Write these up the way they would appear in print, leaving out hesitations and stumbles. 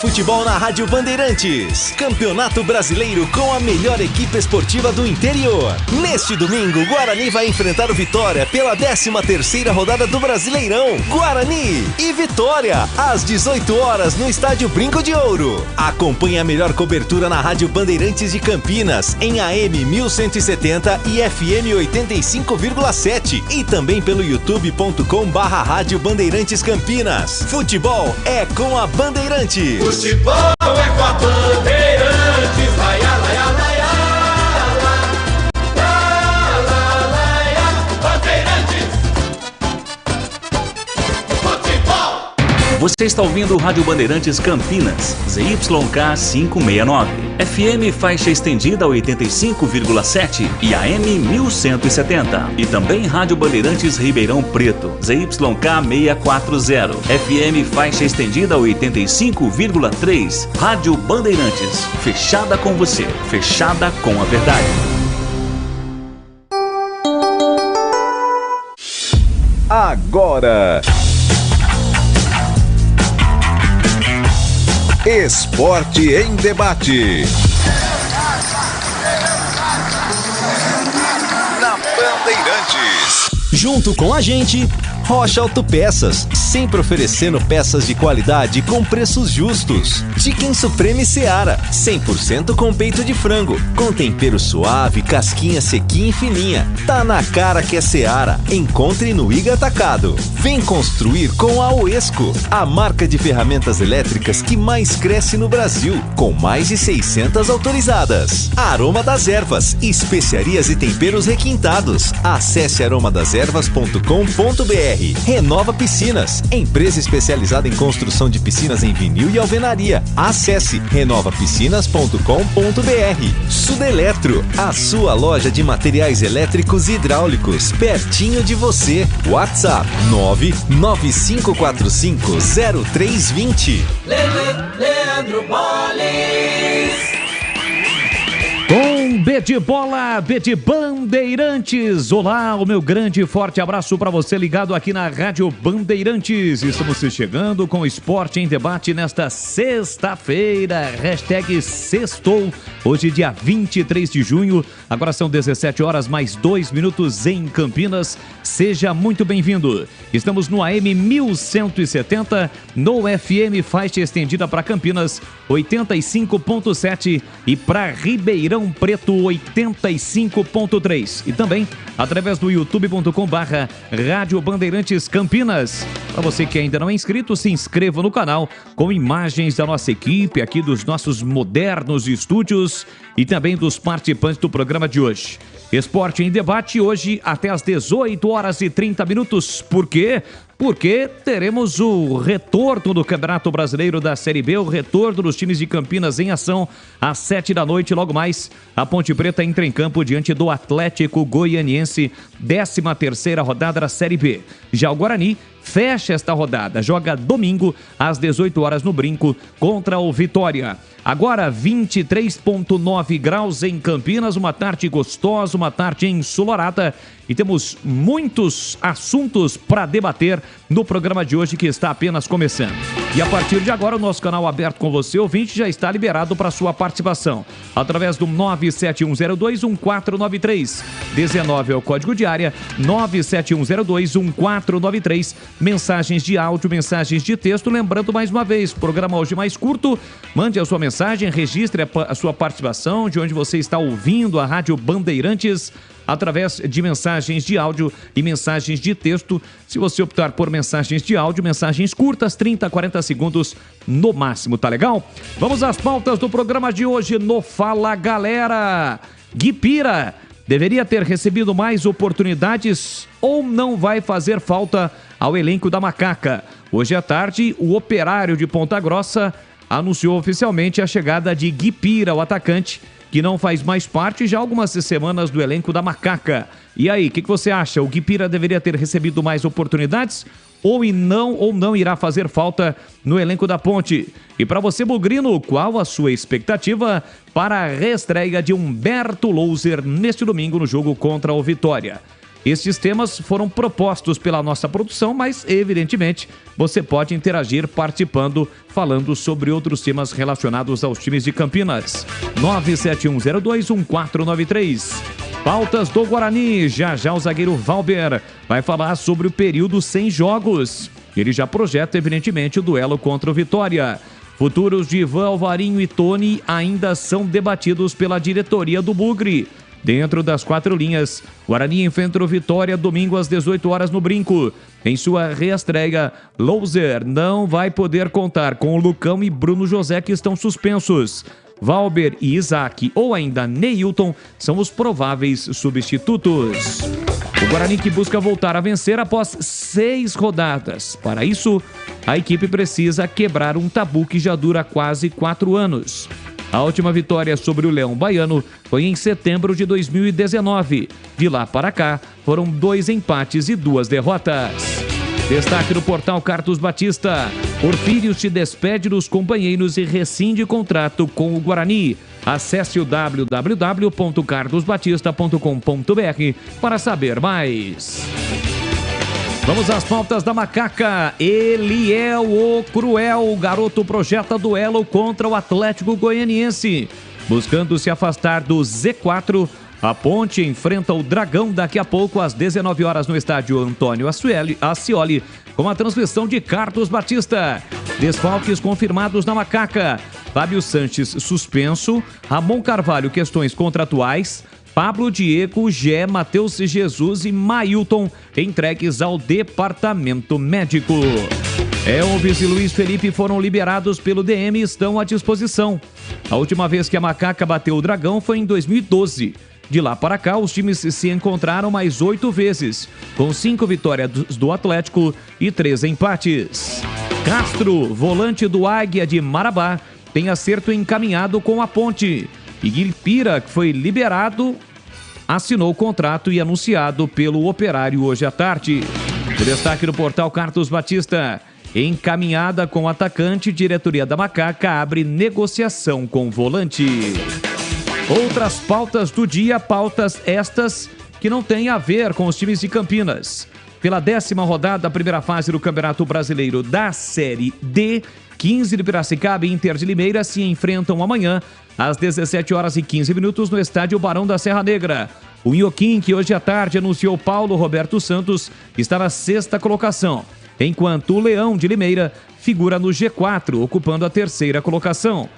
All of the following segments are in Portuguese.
Futebol na Rádio Bandeirantes. Campeonato Brasileiro com a melhor equipe esportiva do interior. Neste domingo, Guarani vai enfrentar o Vitória pela 13ª rodada do Brasileirão. Guarani e Vitória, às 18 horas no Estádio Brinco de Ouro. Acompanhe a melhor cobertura na Rádio Bandeirantes de Campinas, em AM 1170 e FM 85,7. E também pelo youtube.com/Rádio Bandeirantes Campinas. Futebol é com a Bandeirantes. Futebol é com a Bandeirantes, vai lá, lá, lá, Bandeirantes. Futebol. Você está ouvindo o Rádio Bandeirantes Campinas, ZYK 569, FM faixa estendida 85,7 e AM 1170. E também Rádio Bandeirantes Ribeirão Preto, ZYK 640, FM faixa estendida 85,3. Rádio Bandeirantes, fechada com você, fechada com a verdade. Agora, Esporte em Debate. Na Bandeirantes. Junto com a gente, Rocha Autopeças, sempre oferecendo peças de qualidade com preços justos. Chicken Supreme Seara, 100% com peito de frango, com tempero suave, casquinha sequinha e fininha. Tá na cara que é Seara. Encontre no Iga Atacado. Vem construir com a Oesco, a marca de ferramentas elétricas que mais cresce no Brasil, com mais de 600 autorizadas. Aroma das Ervas, especiarias e temperos requintados. Acesse aromadeservas.com.br. Renova Piscinas, empresa especializada em construção de piscinas em vinil e alvenaria. Acesse renovapiscinas.com.br. Sudeletro, a sua loja de materiais elétricos e hidráulicos, pertinho de você. WhatsApp 995450320. Leandro Bolles. Com B de Bola, B de Bandeirantes. Olá, o meu grande e forte abraço para você ligado aqui na Rádio Bandeirantes. Estamos chegando com Esporte em Debate nesta sexta-feira. Hashtag sextou. Hoje, dia 23 de junho. Agora são 17 horas mais 2 minutos em Campinas. Seja muito bem-vindo. Estamos no AM 1170, no FM faixa estendida para Campinas 85,7 e para Ribeirão Preto 85,3 e também através do youtube.com/Rádio Bandeirantes Campinas. Para você que ainda não é inscrito, se inscreva no canal com imagens da nossa equipe aqui dos nossos modernos estúdios e também dos participantes do programa de hoje. Esporte em Debate hoje até às 18 horas e 30 minutos. Por quê? Porque teremos o retorno do Campeonato Brasileiro da Série B, o retorno dos times de Campinas em ação às 7 da noite. Logo mais, a Ponte Preta entra em campo diante do Atlético Goianiense, 13ª rodada da Série B. Já o Guarani fecha esta rodada, joga domingo às 18 horas no Brinco contra o Vitória. Agora 23,9 graus em Campinas, uma tarde gostosa, uma tarde ensolarada e temos muitos assuntos para debater no programa de hoje que está apenas começando. E a partir de agora o nosso canal aberto com você, ouvinte, já está liberado para sua participação através do 971021493. 19 é o código de área, 971021493. Mensagens de áudio, mensagens de texto. Lembrando mais uma vez, programa hoje mais curto. Mande a sua mensagem, registre a sua participação, de onde você está ouvindo a Rádio Bandeirantes, através de mensagens de áudio e mensagens de texto. Se você optar por mensagens de áudio, mensagens curtas, 30 a 40 segundos no máximo, tá legal? Vamos às pautas do programa de hoje no Fala Galera. Guipira deveria ter recebido mais oportunidades ou não vai fazer falta ao elenco da Macaca? Hoje à tarde, o Operário de Ponta Grossa anunciou oficialmente a chegada de Guipira, o atacante, que não faz mais parte já há algumas semanas do elenco da Macaca. E aí, o que você acha? O Guipira deveria ter recebido mais oportunidades ou não irá fazer falta no elenco da Ponte? E para você, Bugrino, qual a sua expectativa para a reestreia de Humberto Louser neste domingo no jogo contra o Vitória? Estes temas foram propostos pela nossa produção, mas evidentemente você pode interagir participando, falando sobre outros temas relacionados aos times de Campinas. 971021493. Pautas do Guarani. Já já o zagueiro Valber vai falar sobre o período sem jogos. Ele já projeta evidentemente o duelo contra o Vitória. Futuros de Ivan, Alvarinho e Tony ainda são debatidos pela diretoria do Bugre. Dentro das 4 linhas, Guarani enfrenta o Vitória domingo às 18 horas no Brinco. Em sua reestreia, Louser não vai poder contar com o Lucão e Bruno José, que estão suspensos. Valber e Isaac, ou ainda Neilton, são os prováveis substitutos. O Guarani que busca voltar a vencer após 6 rodadas. Para isso, a equipe precisa quebrar um tabu que já dura quase 4 anos. A última vitória sobre o Leão Baiano foi em setembro de 2019. De lá para cá, foram 2 empates e 2 derrotas. Destaque no portal Carlos Batista. Porfírio se despede dos companheiros e rescinde contrato com o Guarani. Acesse o www.carlosbatista.com.br para saber mais. Vamos às pautas da Macaca. Eliel, o cruel, o garoto projeta duelo contra o Atlético Goianiense. Buscando se afastar do Z4, a Ponte enfrenta o Dragão daqui a pouco às 19 horas no estádio Antônio Ascioli, com a transmissão de Carlos Batista. Desfalques confirmados na Macaca. Fábio Sanches suspenso, Ramon Carvalho questões contratuais, Pablo Diego, Gé, Matheus Jesus e Mailton entregues ao departamento médico. Elvis e Luiz Felipe foram liberados pelo DM e estão à disposição. A última vez que a Macaca bateu o Dragão foi em 2012. De lá para cá, os times se encontraram mais 8 vezes, com 5 vitórias do Atlético e 3 empates. Castro, volante do Águia de Marabá, tem acerto encaminhado com a Ponte. Iguipira, que foi liberado, assinou o contrato e anunciado pelo Operário hoje à tarde. O destaque no portal Carlos Batista. Encaminhada com o atacante, diretoria da Macaca abre negociação com o volante. Outras pautas do dia, pautas estas que não têm a ver com os times de Campinas. Pela 10ª rodada da primeira fase do Campeonato Brasileiro da Série D, 15 de Piracicaba e Inter de Limeira se enfrentam amanhã às 17 horas e 15 minutos no estádio Barão da Serra Negra. O Inhoquim, que hoje à tarde anunciou Paulo Roberto Santos, está na 6ª colocação, enquanto o Leão de Limeira figura no G4, ocupando a 3ª colocação.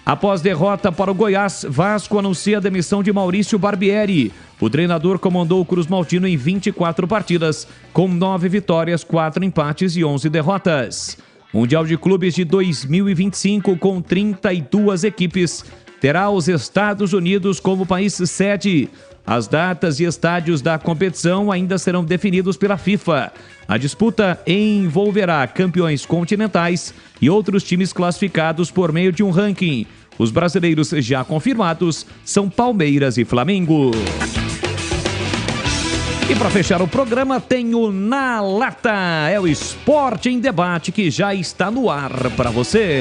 Após derrota para o Goiás, Vasco anuncia a demissão de Maurício Barbieri. O treinador comandou o Cruz Maltino em 24 partidas, com 9 vitórias, 4 empates e 11 derrotas. Mundial de Clubes de 2025, com 32 equipes, terá os Estados Unidos como país sede. As datas e estádios da competição ainda serão definidos pela FIFA. A disputa envolverá campeões continentais e outros times classificados por meio de um ranking. Os brasileiros já confirmados são Palmeiras e Flamengo. E para fechar o programa, tem o Na Lata. É o Esporte em Debate que já está no ar para você.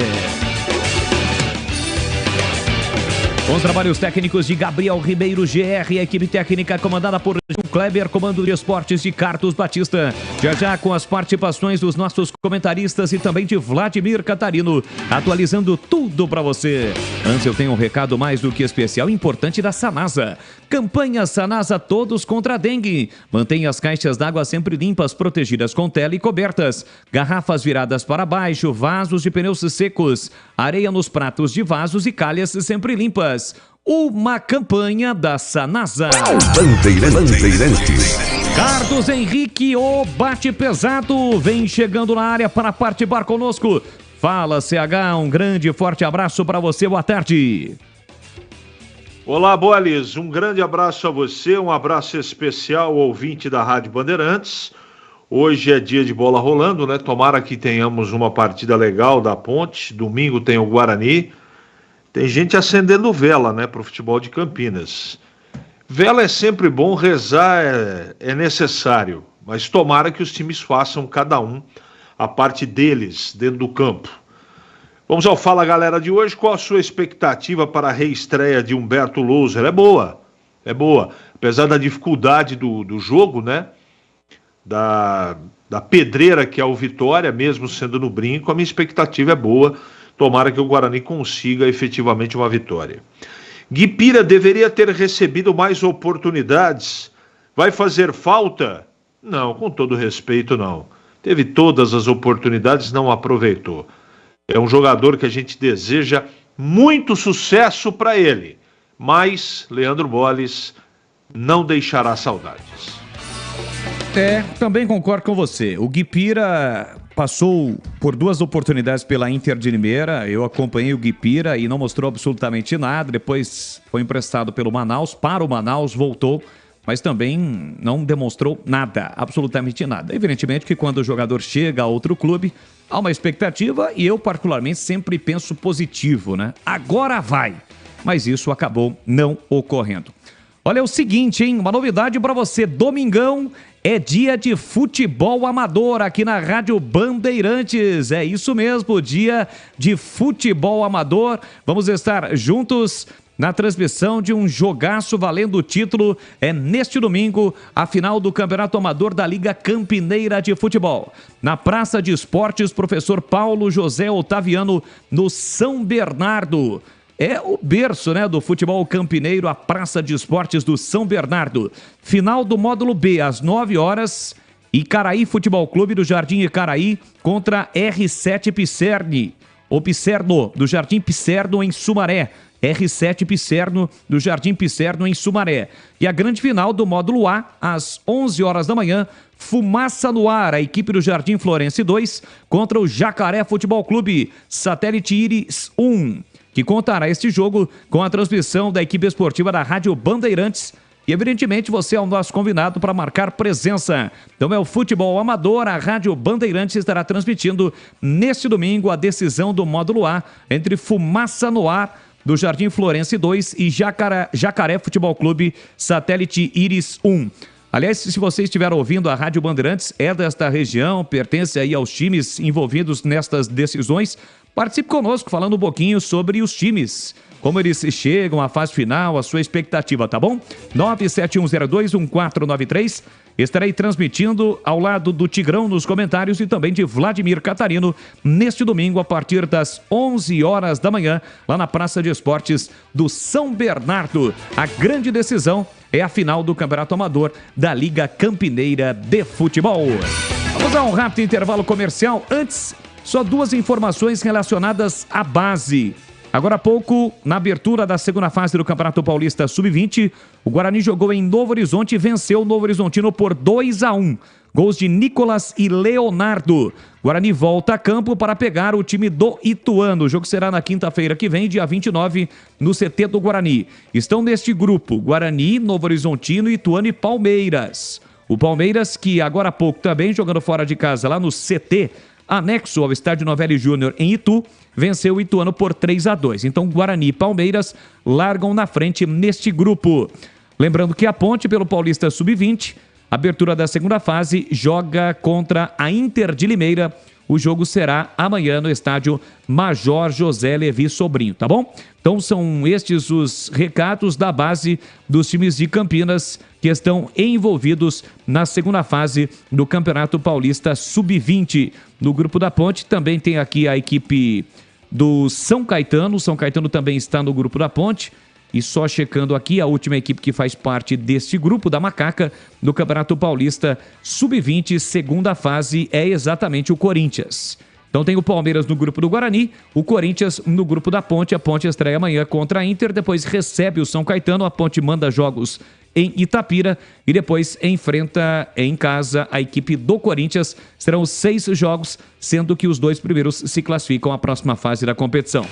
Com os trabalhos técnicos de Gabriel Ribeiro GR, a equipe técnica comandada por Gil Kleber, comando de esportes de Carlos Batista. Já já com as participações dos nossos comentaristas e também de Vladimir Catarino, atualizando tudo para você. Antes eu tenho um recado mais do que especial importante da Sanasa. Campanha Sanasa Todos contra a Dengue. Mantenha as caixas d'água sempre limpas, protegidas com tela e cobertas. Garrafas viradas para baixo, vasos de pneus secos, areia nos pratos de vasos e calhas sempre limpas. Uma campanha da Sanasa. Bandeirantes. Carlos Henrique, o bate pesado, vem chegando na área para participar conosco. Fala, CH, um grande e forte abraço para você, boa tarde. Olá, Boalis, um grande abraço a você, um abraço especial ao ouvinte da Rádio Bandeirantes. Hoje é dia de bola rolando, né? Tomara que tenhamos uma partida legal da Ponte. Domingo tem o Guarani. Tem gente acendendo vela, né, para o futebol de Campinas. Vela é sempre bom, rezar é necessário, mas tomara que os times façam cada um a parte deles dentro do campo. Vamos ao Fala Galera de hoje. Qual a sua expectativa para a reestreia de Humberto Louser? É boa. apesar da dificuldade do jogo, né? Da pedreira que é o Vitória, mesmo sendo no Brinco, a minha expectativa é boa. Tomara que o Guarani consiga efetivamente uma vitória. Guipira deveria ter recebido mais oportunidades. Vai fazer falta? Não, com todo respeito, não. Teve todas as oportunidades, não aproveitou. É um jogador que a gente deseja muito sucesso para ele, mas Leandro Bolles não deixará saudades. Também concordo com você. O Guipira passou por 2 oportunidades pela Inter de Limeira. Eu acompanhei o Guipira e não mostrou absolutamente nada. Depois foi emprestado pelo Manaus, para o Manaus, voltou, mas também não demonstrou nada, absolutamente nada. Evidentemente que quando o jogador chega a outro clube, há uma expectativa e eu particularmente sempre penso positivo, né? Agora vai! Mas isso acabou não ocorrendo. Olha, é o seguinte, hein? Uma novidade para você. Domingão é dia de futebol amador aqui na Rádio Bandeirantes. É isso mesmo, dia de futebol amador. Vamos estar juntos na transmissão de um jogaço valendo o título. É neste domingo, a final do Campeonato Amador da Liga Campineira de Futebol. Na Praça de Esportes, professor Paulo José Otaviano, no São Bernardo. É o berço, né, do futebol campineiro, a Praça de Esportes do São Bernardo. Final do módulo B, às 9 horas, Icaraí Futebol Clube do Jardim Icaraí contra R7 Pisserni, ou Pisserno, do Jardim Pisserno em Sumaré. R7 Pisserno, do Jardim Pisserno em Sumaré. E a grande final do módulo A, às 11 horas da manhã, Fumaça no Ar, a equipe do Jardim Florense 2 contra o Jacaré Futebol Clube, Satélite Íris 1. Que contará este jogo com a transmissão da equipe esportiva da Rádio Bandeirantes. E, evidentemente, você é o nosso convidado para marcar presença. Então é o futebol amador, a Rádio Bandeirantes estará transmitindo neste domingo a decisão do módulo A entre Fumaça no Ar, do Jardim Florense 2 e Jacaré Futebol Clube, Satélite Íris 1. Aliás, se você estiver ouvindo a Rádio Bandeirantes, é desta região, pertence aí aos times envolvidos nestas decisões, participe conosco falando um pouquinho sobre os times, como eles chegam à fase final, a sua expectativa, tá bom? 971021493. Estarei transmitindo ao lado do Tigrão nos comentários e também de Vladimir Catarino neste domingo a partir das 11 horas da manhã, lá na Praça de Esportes do São Bernardo. A grande decisão é a final do Campeonato Amador da Liga Campineira de Futebol. Vamos a um rápido intervalo comercial. Antes, só 2 informações relacionadas à base. Agora há pouco, na abertura da segunda fase do Campeonato Paulista Sub-20, o Guarani jogou em Novo Horizonte e venceu o Novo Horizontino por 2-1. Gols de Nicolas e Leonardo. Guarani volta a campo para pegar o time do Ituano. O jogo será na quinta-feira que vem, dia 29, no CT do Guarani. Estão neste grupo Guarani, Novo Horizontino, Ituano e Palmeiras. O Palmeiras, que agora há pouco também jogando fora de casa lá no CT, anexo ao Estádio Novelli Júnior em Itu, venceu o Ituano por 3-2. Então, Guarani e Palmeiras largam na frente neste grupo. Lembrando que a Ponte, pelo Paulista Sub-20, abertura da segunda fase, joga contra a Inter de Limeira. O jogo será amanhã no estádio Major José Levi Sobrinho, tá bom? Então são estes os recados da base dos times de Campinas que estão envolvidos na segunda fase do Campeonato Paulista Sub-20. No grupo da Ponte também tem aqui a equipe do São Caetano. O São Caetano também está no grupo da Ponte. E só checando aqui, a última equipe que faz parte deste grupo da Macaca do Campeonato Paulista Sub-20, segunda fase, é exatamente o Corinthians. Então tem o Palmeiras no grupo do Guarani, o Corinthians no grupo da Ponte. A Ponte estreia amanhã contra a Inter, depois recebe o São Caetano, a Ponte manda jogos em Itapira e depois enfrenta em casa a equipe do Corinthians. Serão 6 jogos, sendo que os 2 primeiros se classificam à próxima fase da competição.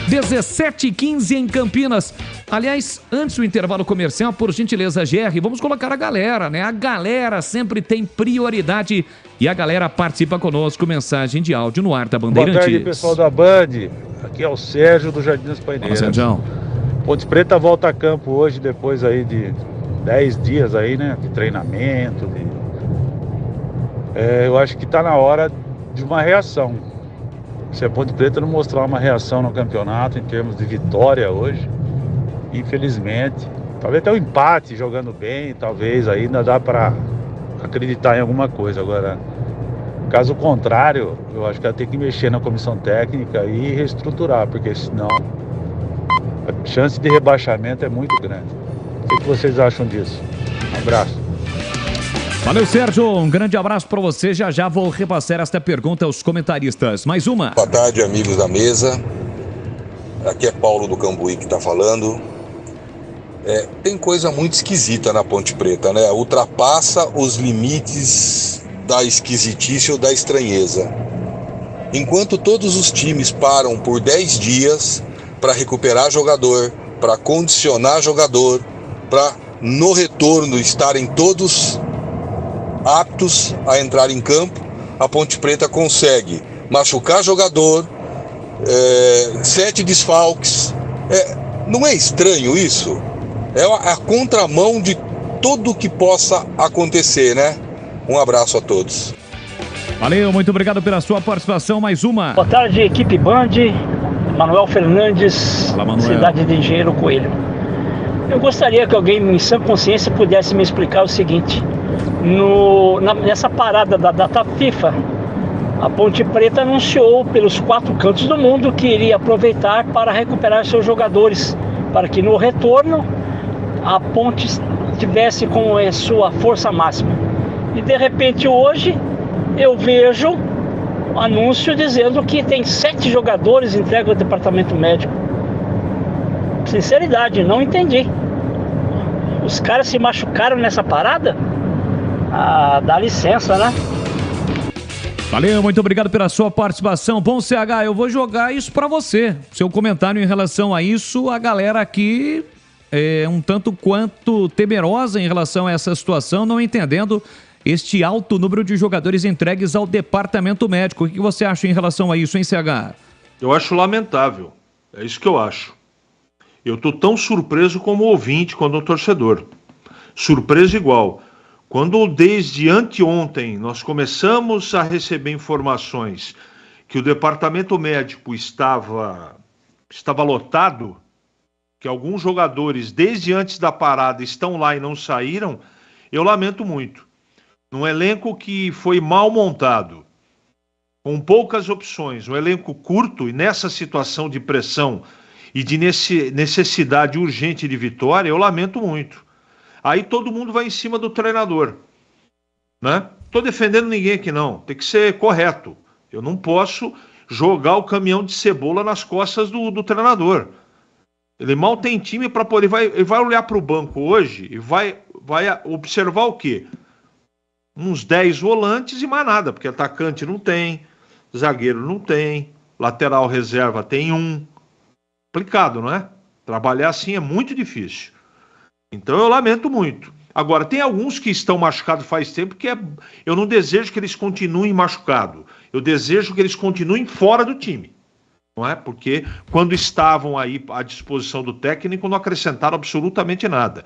17h15 em Campinas. Aliás, antes do intervalo comercial, por gentileza, GR, vamos colocar a galera, né? A galera sempre tem prioridade e a galera participa conosco. Mensagem de áudio no ar da Bandeirantes. Boa tarde, pessoal da Band. Aqui é o Sérgio do Jardim das Paineiras. Fala, Sérgio. Ponte Preta volta a campo hoje, depois aí de 10 dias aí, né? De treinamento. Eu acho que está na hora de uma reação. Se a Ponte Preta não mostrar uma reação no campeonato em termos de vitória hoje, infelizmente, Talvez até um empate jogando bem, talvez ainda dá para acreditar em alguma coisa. Agora, caso contrário, eu acho que vai ter que mexer na comissão técnica e reestruturar, porque senão a chance de rebaixamento é muito grande. O que vocês acham disso? Um abraço. Valeu, Sérgio. Um grande abraço para você. Já vou repassar esta pergunta aos comentaristas. Mais uma. Boa tarde, amigos da mesa. Aqui é Paulo do Cambuí que está falando. Tem coisa muito esquisita na Ponte Preta, né? Ultrapassa os limites da esquisitice ou da estranheza. Enquanto todos os times param por 10 dias para recuperar jogador, para condicionar jogador, para no retorno estarem todos aptos a entrar em campo, a Ponte Preta consegue machucar jogador, 7 desfalques. Não é estranho isso? É a contramão de tudo que possa acontecer, né? Um abraço a todos. Valeu, muito obrigado pela sua participação. Mais uma. Boa tarde, equipe Band. Manuel Fernandes, cidade de Engenheiro Coelho. Eu gostaria que alguém em sã consciência pudesse me explicar o seguinte. Nessa parada da data FIFA, a Ponte Preta anunciou pelos 4 cantos do mundo que iria aproveitar para recuperar seus jogadores, para que no retorno a Ponte tivesse com a sua força máxima. E de repente hoje eu vejo um anúncio dizendo que tem 7 jogadores entregue ao departamento médico. Sinceridade, não entendi. Os caras se machucaram nessa parada? Dá licença, né? Valeu, muito obrigado pela sua participação. Bom, CH, eu vou jogar isso pra você. Seu comentário em relação a isso, a galera aqui é um tanto quanto temerosa em relação a essa situação, não entendendo este alto número de jogadores entregues ao departamento médico. O que você acha em relação a isso, hein, CH? Eu acho lamentável. É isso que eu acho. Eu tô tão surpreso como ouvinte quando torcedor. Surpreso igual. Quando desde anteontem nós começamos a receber informações que o departamento médico estava lotado, que alguns jogadores desde antes da parada estão lá e não saíram, eu lamento muito. Num elenco que foi mal montado, com poucas opções, um elenco curto e nessa situação de pressão e de necessidade urgente de vitória, eu lamento muito. Aí todo mundo vai em cima do treinador, né? Tô defendendo ninguém aqui não, tem que ser correto. Eu não posso jogar o caminhão de cebola nas costas do treinador. Ele mal tem time para poder... Ele vai olhar para o banco hoje e vai observar o quê? Uns 10 volantes e mais nada, porque atacante não tem, zagueiro não tem, lateral reserva tem um. Complicado, não é? Trabalhar assim é muito difícil. Então eu lamento muito. Agora, tem alguns que estão machucados faz tempo que eu não desejo que eles continuem machucados. Eu desejo que eles continuem fora do time. Não é? Porque quando estavam aí à disposição do técnico não acrescentaram absolutamente nada.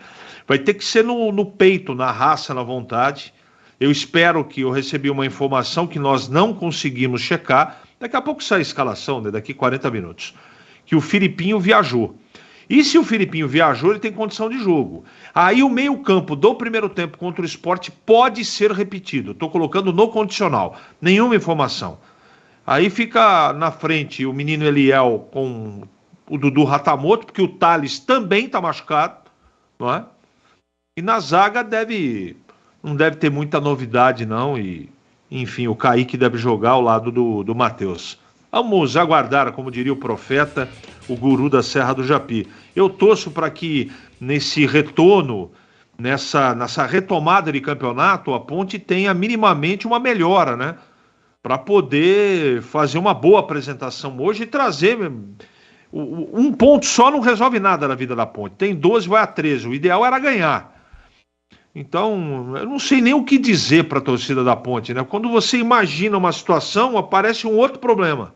Vai ter que ser no peito, na raça, na vontade. Eu espero que eu recebi uma informação que nós não conseguimos checar. Daqui a pouco sai a escalação, né? Daqui 40 minutos. Que o Filipinho viajou. E se o Filipinho viajou, ele tem condição de jogo. Aí o meio-campo do primeiro tempo contra o Sport pode ser repetido. Estou colocando no condicional. Nenhuma informação. Aí fica na frente o menino Eliel com o Dudu Ratamoto, porque o Thales também está machucado, não é? E na zaga não deve ter muita novidade, não. E, enfim, o Kaique deve jogar ao lado do Matheus. Vamos aguardar, como diria o profeta, o guru da Serra do Japi. Eu torço para que nesse retorno, nessa retomada de campeonato, a Ponte tenha minimamente uma melhora, né? Para poder fazer uma boa apresentação hoje e trazer... Um ponto só não resolve nada na vida da Ponte. Tem 12, vai a 13. O ideal era ganhar. Então, eu não sei nem o que dizer para a torcida da Ponte, né? Quando você imagina uma situação, aparece um outro problema.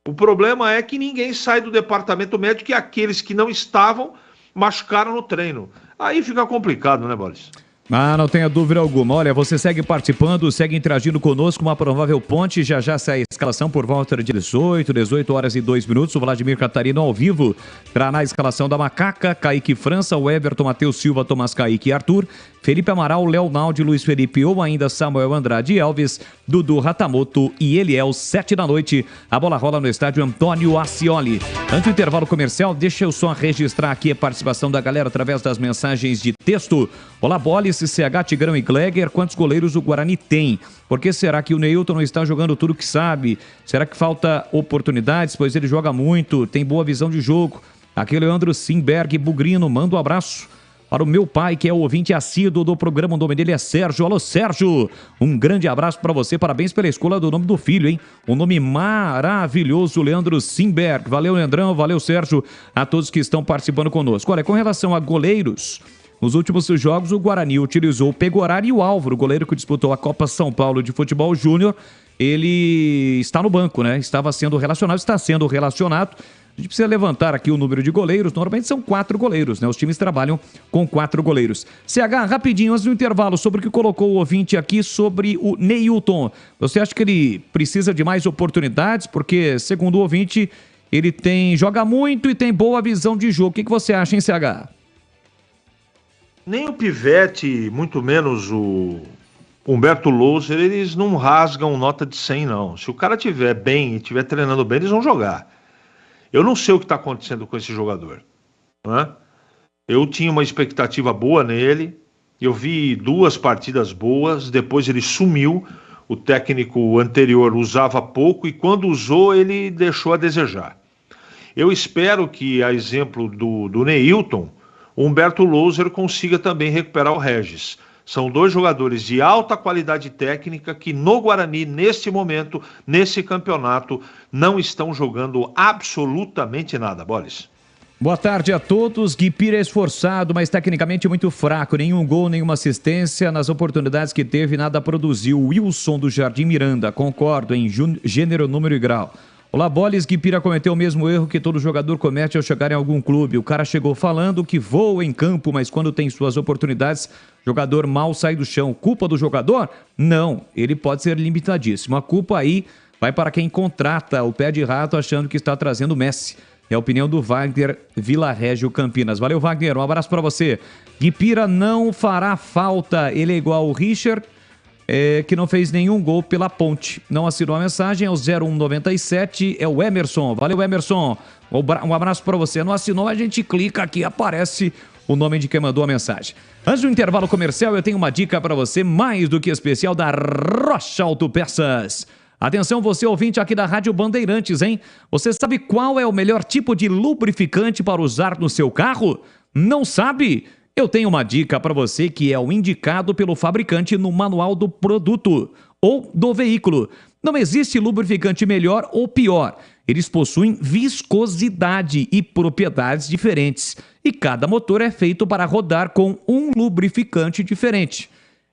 O problema é que ninguém sai do departamento médico e aqueles que não estavam machucaram no treino. Aí fica complicado, né, Boris? Não tenha dúvida alguma. Olha, você segue participando, segue interagindo conosco, uma provável ponte, já sai a escalação por volta de 18 horas e 2 minutos. O Vladimir Catarino ao vivo terá na escalação da Macaca, Kaique França, o Everton, Matheus Silva, Tomás Kaique e Arthur, Felipe Amaral, Leonaldo, Luiz Felipe ou ainda Samuel Andrade Elvis, Dudu Ratamoto e Eliel, 7 da noite. A bola rola no estádio Antônio Ascioli. Antes do intervalo comercial, deixa eu só registrar aqui a participação da galera através das mensagens de texto. Olá, Bolis, CH, Tigrão e Gleger, quantos goleiros o Guarani tem? Por que será que o Neilton não está jogando tudo que sabe? Será que falta oportunidades? Pois ele joga muito, tem boa visão de jogo. Aqui é Leandro Simberg Bugrino, manda um abraço para o meu pai, que é o ouvinte assíduo do programa. O nome dele é Sérgio. Alô, Sérgio, um grande abraço para você, parabéns pela escolha do nome do filho, hein? Um nome maravilhoso, Leandro Simberg. Valeu, Leandrão, valeu, Sérgio, a todos que estão participando conosco. Olha, com relação a goleiros, nos últimos jogos o Guarani utilizou o Pegoraro e o Álvaro, goleiro que disputou a Copa São Paulo de Futebol Júnior. Ele está no banco, né? Estava sendo relacionado, está sendo relacionado. A gente precisa levantar aqui o número de goleiros. Normalmente são 4 goleiros, né? Os times trabalham com 4 goleiros. CH, rapidinho, antes do intervalo, sobre o que colocou o ouvinte aqui sobre o Neilton. Você acha que ele precisa de mais oportunidades? Porque, segundo o ouvinte, ele joga muito e tem boa visão de jogo. O que você acha, hein, CH? Nem o Pivete, muito menos o Humberto Louser, eles não rasgam nota de 100, não. Se o cara estiver bem e estiver treinando bem, eles vão jogar. Eu não sei o que está acontecendo com esse jogador, né? Eu tinha uma expectativa boa nele, eu vi 2 partidas boas, depois ele sumiu, o técnico anterior usava pouco e quando usou ele deixou a desejar. Eu espero que, a exemplo do Neilton, o Humberto Louser consiga também recuperar o Regis. São 2 jogadores de alta qualidade técnica que no Guarani, neste momento, nesse campeonato, não estão jogando absolutamente nada. Bolis. Boa tarde a todos. Guipira é esforçado, mas tecnicamente muito fraco. Nenhum gol, nenhuma assistência. Nas oportunidades que teve, nada produziu. Wilson do Jardim Miranda. Concordo em gênero, número e grau. Olá, Bolis, Guipira cometeu o mesmo erro que todo jogador comete ao chegar em algum clube. O cara chegou falando que voa em campo, mas quando tem suas oportunidades, jogador mal sai do chão. Culpa do jogador? Não, ele pode ser limitadíssimo. A culpa aí vai para quem contrata o pé de rato achando que está trazendo o Messi. É a opinião do Wagner Vilarrégio Campinas. Valeu, Wagner, um abraço para você. Guipira não fará falta, ele é igual o Richard, que não fez nenhum gol pela Ponte. Não assinou a mensagem, é o 0197, é o Emerson. Valeu, Emerson. Um abraço para você. Não assinou, a gente clica aqui, aparece o nome de quem mandou a mensagem. Antes do intervalo comercial, eu tenho uma dica para você mais do que especial da Rocha Autopeças. Atenção, você ouvinte aqui da Rádio Bandeirantes, hein? Você sabe qual é o melhor tipo de lubrificante para usar no seu carro? Não sabe? Eu tenho uma dica para você que é o indicado pelo fabricante no manual do produto ou do veículo. Não existe lubrificante melhor ou pior. Eles possuem viscosidade e propriedades diferentes. E cada motor é feito para rodar com um lubrificante diferente.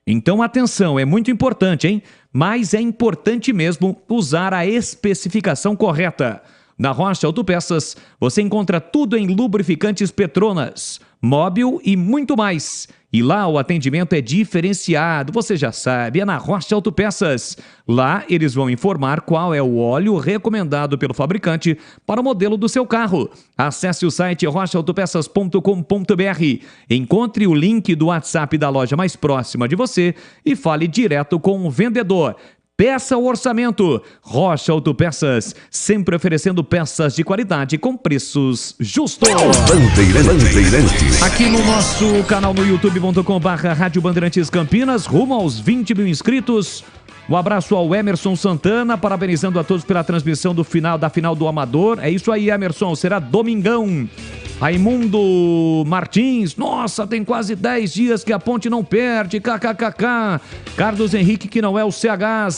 Então atenção, é muito importante, hein? Mas é importante mesmo usar a especificação correta. Na Rocha Autopeças, você encontra tudo em lubrificantes Petronas, Móbil e muito mais. E lá o atendimento é diferenciado, você já sabe, é na Rocha Autopeças. Lá eles vão informar qual é o óleo recomendado pelo fabricante para o modelo do seu carro. Acesse o site rochaautopeças.com.br, encontre o link do WhatsApp da loja mais próxima de você e fale direto com o vendedor. Peça o orçamento. Rocha Autopeças, sempre oferecendo peças de qualidade com preços justos. Bandeirantes. Aqui no nosso canal no youtube.com/Rádio Bandeirantes Campinas, rumo aos 20 mil inscritos. Um abraço ao Emerson Santana, parabenizando a todos pela transmissão da final do Amador. É isso aí, Emerson, será domingão. Raimundo Martins, nossa, tem quase 10 dias que a Ponte não perde, kkkk. Carlos Henrique, que não é o CH,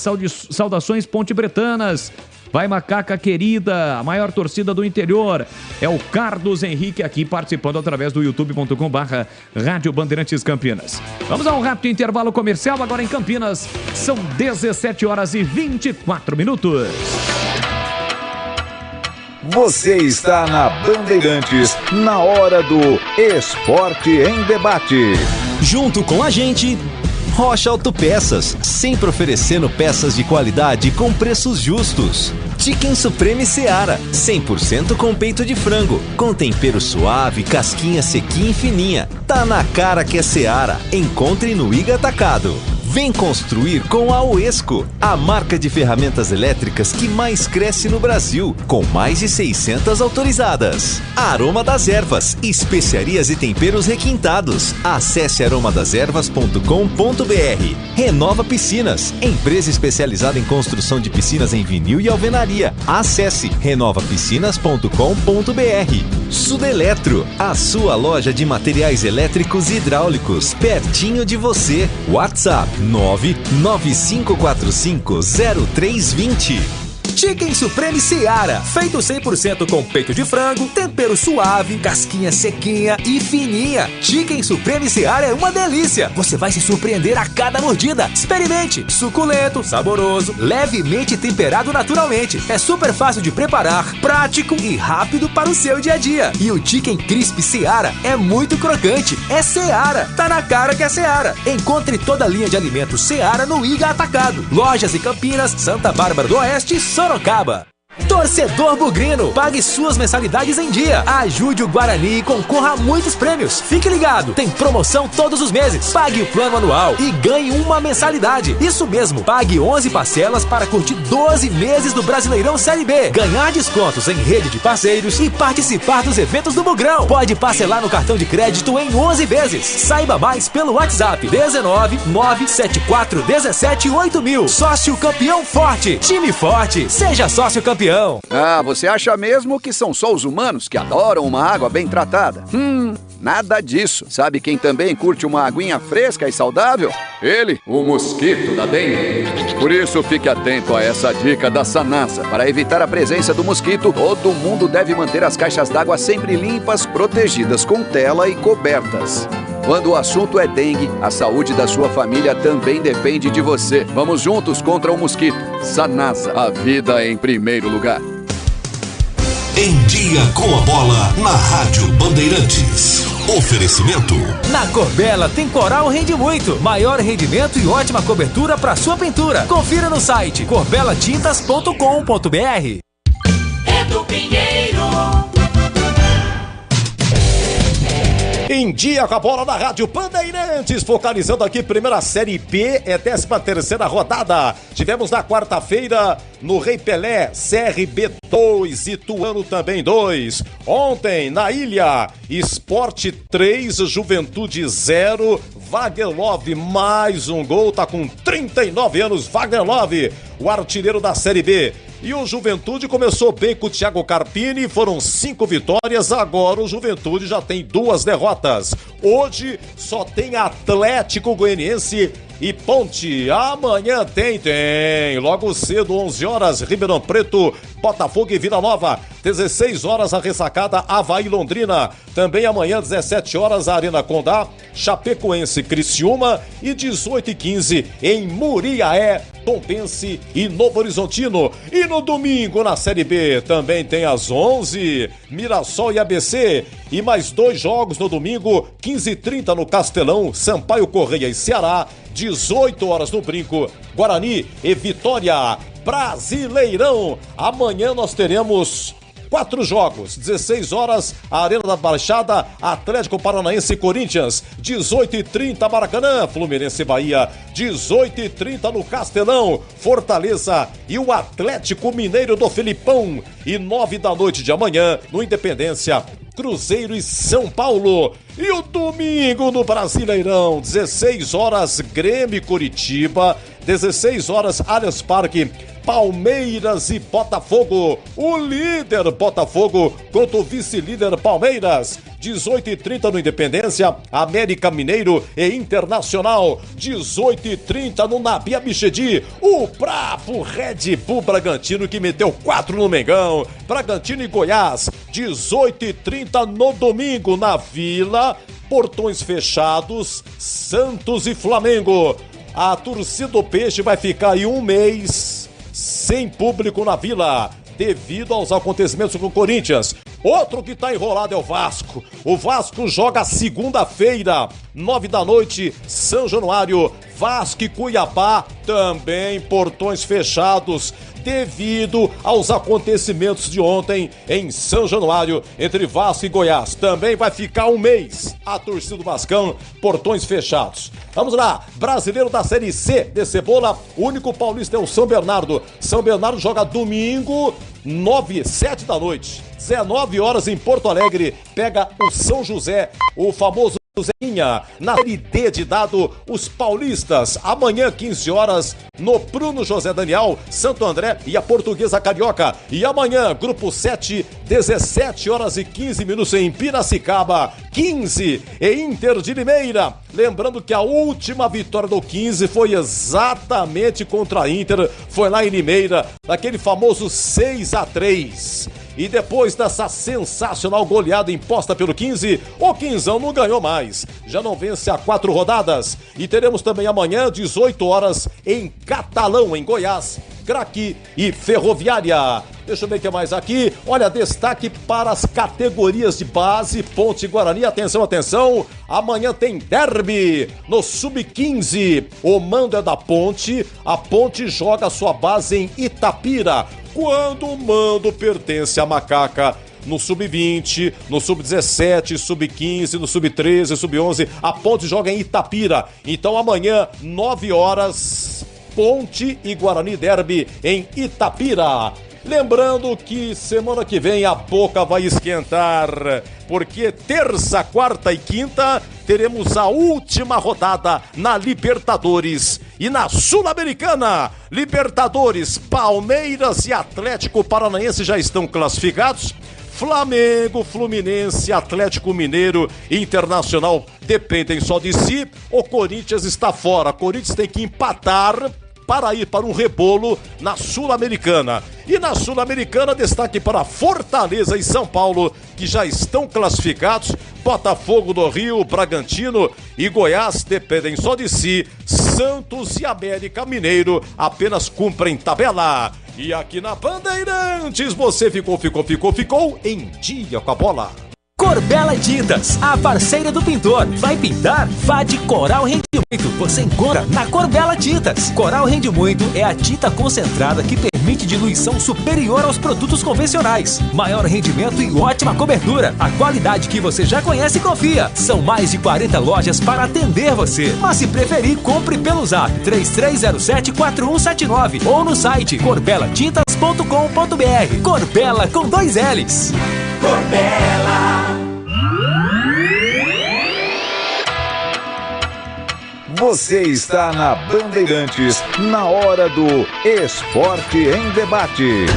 saudações Ponte Bretanas. Vai, Macaca querida, a maior torcida do interior. É o Carlos Henrique aqui participando através do youtube.com/Rádio Bandeirantes Campinas. Vamos a um rápido intervalo comercial agora em Campinas. São 17 horas e 24 minutos. Você está na Bandeirantes, na hora do Esporte em Debate. Junto com a gente, Rocha Autopeças, sempre oferecendo peças de qualidade com preços justos. Chicken Supreme Seara, 100% com peito de frango, com tempero suave, casquinha sequinha e fininha. Tá na cara que é Seara. Encontre no Iga Atacado. Vem construir com a Oesco, a marca de ferramentas elétricas que mais cresce no Brasil, com mais de 600 autorizadas. Aroma das Ervas, especiarias e temperos requintados. Acesse aromadeservas.com.br. Renova Piscinas, empresa especializada em construção de piscinas em vinil e alvenaria. Acesse renovapiscinas.com.br. Sudeletro, a sua loja de materiais elétricos e hidráulicos, pertinho de você. WhatsApp 995450320. Chicken Supreme Seara, feito 100% com peito de frango, tempero suave, casquinha sequinha e fininha. Chicken Supreme Seara é uma delícia. Você vai se surpreender a cada mordida. Experimente. Suculento, saboroso, levemente temperado naturalmente. É super fácil de preparar, prático e rápido para o seu dia a dia. E o Chicken Crisp Seara é muito crocante. É Seara. Tá na cara que é Seara. Encontre toda a linha de alimentos Seara no Iga Atacado. Lojas em Campinas, Santa Bárbara do Oeste e Sorocaba. Torcedor bugrino, pague suas mensalidades em dia. Ajude o Guarani e concorra a muitos prêmios. Fique ligado, tem promoção todos os meses. Pague o plano anual e ganhe uma mensalidade. Isso mesmo, pague 11 parcelas para curtir 12 meses do Brasileirão Série B. Ganhar descontos em rede de parceiros e participar dos eventos do Bugrão. Pode parcelar no cartão de crédito em 11 vezes. Saiba mais pelo WhatsApp 19 974 17 8000. Sócio campeão forte, time forte, seja sócio campeão. Ah, você acha mesmo que são só os humanos que adoram uma água bem tratada? Nada disso. Sabe quem também curte uma aguinha fresca e saudável? Ele, o mosquito da dengue. Por isso, fique atento a essa dica da Sanasa. Para evitar a presença do mosquito, todo mundo deve manter as caixas d'água sempre limpas, protegidas com tela e cobertas. Quando o assunto é dengue, a saúde da sua família também depende de você. Vamos juntos contra o mosquito. Sanasa, a vida em primeiro lugar. Em Dia com a Bola, na Rádio Bandeirantes. Oferecimento. Na Corbella tem Coral Rende Muito. Maior rendimento e ótima cobertura para sua pintura. Confira no site corbelatintas.com.br. Edu Pinheiro. Em Dia com a Bola na Rádio Bandeirantes, focalizando aqui primeira Série B, 13ª rodada. Tivemos na quarta-feira no Rei Pelé, CRB 2, Ituano também 2. Ontem na Ilha, Sport 3, Juventude 0. Wagner Love, mais um gol, tá com 39 anos, Wagner Love, o artilheiro da Série B. E o Juventude começou bem com o Thiago Carpini, foram 5 vitórias, agora o Juventude já tem 2 derrotas. Hoje só tem Atlético Goianiense e Ponte. Amanhã tem. Logo cedo, 11 horas, Ribeirão Preto, Botafogo e Vila Nova. 16 horas, a ressacada Avaí Londrina. Também amanhã, 17 horas, a Arena Condá, Chapecoense Criciúma. E 18h15 em Muriaé, Tombense e Novo Horizontino. E no domingo, na Série B, também tem às 11, Mirassol e ABC. E mais 2 jogos no domingo, 15h30 no Castelão, Sampaio Correia e Ceará. 18 horas no Brinco, Guarani e Vitória. Brasileirão. Amanhã nós teremos 4 jogos, 16 horas, a Arena da Baixada, Atlético Paranaense e Corinthians, 18h30 Maracanã, Fluminense e Bahia, 18h30 no Castelão, Fortaleza e o Atlético Mineiro do Felipão, e 9 da noite de amanhã no Independência, Cruzeiro e São Paulo. E o domingo no Brasileirão, 16 horas, Grêmio e Curitiba, 16 horas, Allianz Parque, Palmeiras e Botafogo. O líder Botafogo contra o vice-líder Palmeiras. 18h30 no Independência, América Mineiro e Internacional. 18h30 no Nabi Abichedi. O bravo Red Bull Bragantino que meteu 4 no Mengão. Bragantino e Goiás. 18h30 no domingo na Vila. Portões fechados, Santos e Flamengo. A torcida do Peixe vai ficar aí um mês sem público na Vila, devido aos acontecimentos com o Corinthians. Outro que tá enrolado é o Vasco. O Vasco joga segunda-feira, 9 da noite, São Januário. Vasco e Cuiabá, também portões fechados, devido aos acontecimentos de ontem em São Januário, entre Vasco e Goiás. Também vai ficar um mês a torcida do Vascão, portões fechados. Vamos lá, brasileiro da Série C de Cebola, o único paulista é o São Bernardo. São Bernardo joga domingo, 7 da noite, 19 horas em Porto Alegre, pega o São José, o famoso Zezinha. Na Série D de dado, os paulistas, amanhã 15 horas, no Bruno José Daniel, Santo André e a Portuguesa Carioca. E amanhã, grupo 7, 17 horas e 15 minutos em Piracicaba, 15 e Inter de Limeira. Lembrando que a última vitória do 15 foi exatamente contra a Inter, foi lá em Limeira, naquele famoso 6-3. E depois dessa sensacional goleada imposta pelo 15, o Quinzão não ganhou mais. Já não vence há 4 rodadas. E teremos também amanhã, 18 horas, em Catalão, em Goiás, Craque e Ferroviária. Deixa eu ver o que mais aqui. Olha, destaque para as categorias de base, Ponte e Guarani. Atenção, atenção. Amanhã tem derby no Sub-15. O mando é da Ponte. A Ponte joga sua base em Itapira, quando o mando pertence à Macaca. No Sub-20, no Sub-17, Sub-15, no Sub-13, Sub-11, a Ponte joga em Itapira. Então amanhã, 9 horas, Ponte e Guarani derby em Itapira. Lembrando que semana que vem a boca vai esquentar, porque terça, quarta e quinta teremos a última rodada na Libertadores. E na Sul-Americana, Libertadores, Palmeiras e Atlético Paranaense já estão classificados. Flamengo, Fluminense, Atlético Mineiro e Internacional dependem só de si. O Corinthians está fora. O Corinthians tem que empatar para ir para um rebolo na Sul-Americana. E na Sul-Americana, destaque para Fortaleza e São Paulo, que já estão classificados. Botafogo do Rio, Bragantino e Goiás dependem só de si. Santos e América Mineiro apenas cumprem tabela. E aqui na Bandeirantes, você ficou em dia com a bola. Corbella Tintas, a parceira do pintor. Vai pintar? Vá de Coral Rende Muito. Você encontra na Corbella Tintas. Coral Rende Muito é a tinta concentrada que permite diluição superior aos produtos convencionais. Maior rendimento e ótima cobertura. A qualidade que você já conhece e confia. São mais de 40 lojas para atender você. Mas se preferir, compre pelo Zap 3307-4179 ou no site corbelatintas.com.br. Corbella com 2 L's. Corbella. Você está na Bandeirantes, na hora do Esporte em Debate.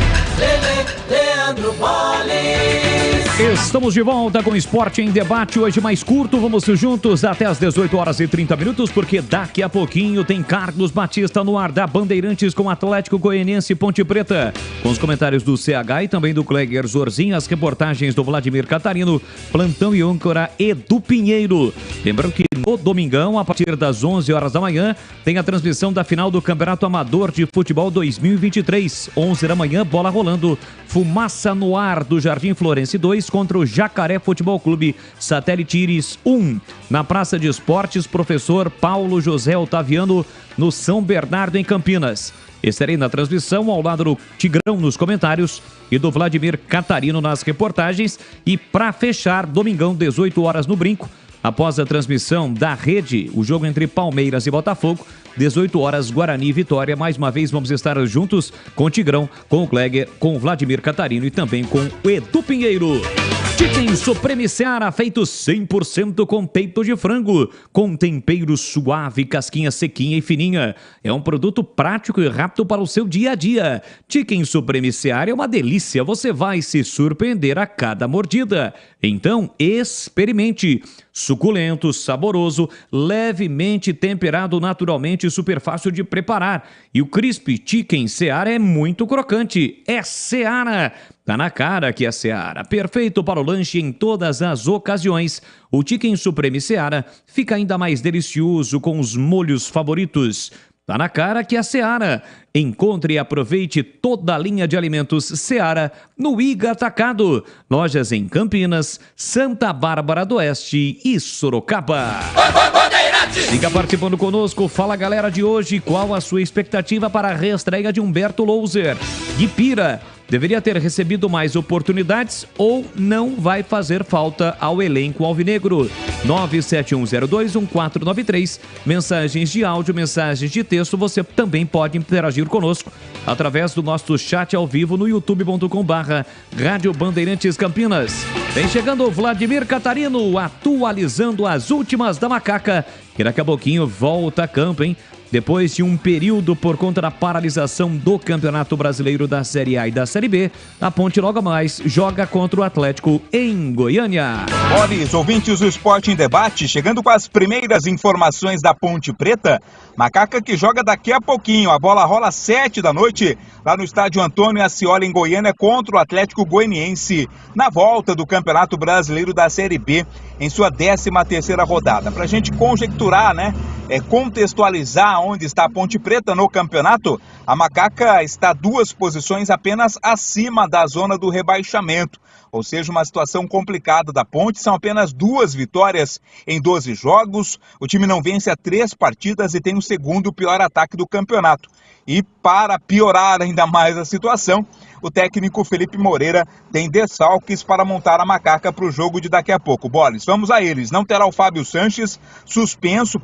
Leandro Boles. Estamos de volta com Esporte em Debate, hoje mais curto, vamos juntos até as 18 horas e 30 minutos, porque daqui a pouquinho tem Carlos Batista no ar da Bandeirantes com Atlético Goianiense e Ponte Preta, com os comentários do CH e também do Cleger Zorzinho, as reportagens do Vladimir Catarino, plantão e âncora Edu Pinheiro. Lembrando que no domingão, a partir das 11 horas da manhã, tem a transmissão da final do Campeonato Amador de Futebol 2023, 11 da manhã, bola rolando, Fumaça no ar do Jardim Florense 2 contra o Jacaré Futebol Clube Satélite Íris 1. Na Praça de Esportes, professor Paulo José Otaviano, no São Bernardo, em Campinas. Estarei na transmissão ao lado do Tigrão nos comentários e do Vladimir Catarino nas reportagens. E para fechar, domingão, 18 horas no Brinco, após a transmissão da Rede, o jogo entre Palmeiras e Botafogo, 18 horas, Guarani e Vitória. Mais uma vez vamos estar juntos com o Tigrão, com o Cleger, com o Vladimir Catarino e também com o Edu Pinheiro. Chicken Supreme Seara, feito 100% com peito de frango, com tempero suave, casquinha sequinha e fininha. É um produto prático e rápido para o seu dia a dia. Chicken Supreme Seara é uma delícia, você vai se surpreender a cada mordida. Então, experimente. Suculento, saboroso, levemente temperado naturalmente, super fácil de preparar. E o Crispy Chicken Seara é muito crocante. É Seara. Tá na cara que é Seara. Perfeito para o lanche em todas as ocasiões. O Chicken Supreme Seara fica ainda mais delicioso com os molhos favoritos. Tá na cara que é a Seara. Encontre e aproveite toda a linha de alimentos Seara no Iga Atacado. Lojas em Campinas, Santa Bárbara do Oeste e Sorocaba. Fica participando conosco. Fala, galera de hoje. Qual a sua expectativa para a reestreia de Humberto Louser? Guipira deveria ter recebido mais oportunidades ou não vai fazer falta ao elenco alvinegro? 971021493. Mensagens de áudio, mensagens de texto. Você também pode interagir conosco através do nosso chat ao vivo no youtube.com/Rádio Bandeirantes Campinas. Vem chegando o Vladimir Catarino, atualizando as últimas da Macaca, que daqui a pouquinho volta a campo, hein? Depois de um período por conta da paralisação do Campeonato Brasileiro da Série A e da Série B, a Ponte logo mais joga contra o Atlético em Goiânia. Olha, ouvintes do Esporte em Debate, chegando com as primeiras informações da Ponte Preta. Macaca que joga daqui a pouquinho, a bola rola às 7 da noite, lá no estádio Antônio Ascioli em Goiânia, contra o Atlético Goianiense, na volta do Campeonato Brasileiro da Série B, em sua 13ª rodada. Pra gente conjecturar, né, contextualizar onde está a Ponte Preta no campeonato, a Macaca está 2 posições apenas acima da zona do rebaixamento. Ou seja, uma situação complicada da Ponte. São apenas 2 vitórias em 12 jogos. O time não vence há 3 partidas e tem o segundo pior ataque do campeonato. E para piorar ainda mais a situação, o técnico Felipe Moreira tem desfalques para montar a Macaca para o jogo de daqui a pouco. Boris, vamos a eles. Não terá o Fábio Sanches, suspenso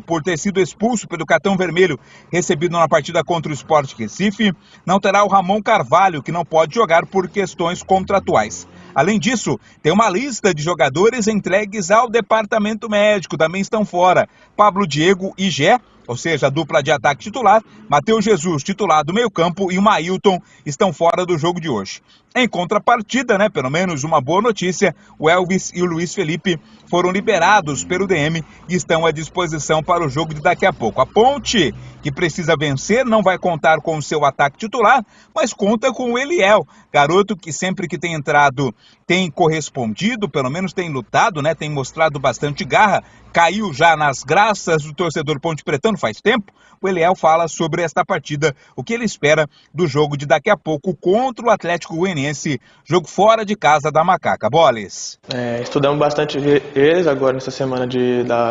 por ter sido expulso pelo cartão vermelho recebido na partida contra o Sport Recife. Não terá o Ramon Carvalho, que não pode jogar por questões contratuais. Além disso, tem uma lista de jogadores entregues ao departamento médico, também estão fora. Pablo Diego e Gé, ou seja, a dupla de ataque titular, Matheus Jesus, titular do meio-campo, e o Mailton estão fora do jogo de hoje. Em contrapartida, né, pelo menos uma boa notícia, o Elvis e o Luiz Felipe foram liberados pelo DM e estão à disposição para o jogo de daqui a pouco. A Ponte, que precisa vencer, não vai contar com o seu ataque titular, mas conta com o Eliel, garoto que sempre que tem entrado tem correspondido, pelo menos tem lutado, né, tem mostrado bastante garra, caiu já nas graças do torcedor ponte-pretano faz tempo. O Eliel fala sobre esta partida, o que ele espera do jogo de daqui a pouco contra o Atlético Goianiense, jogo fora de casa da Macaca. Boles. Estudamos bastante eles agora nessa semana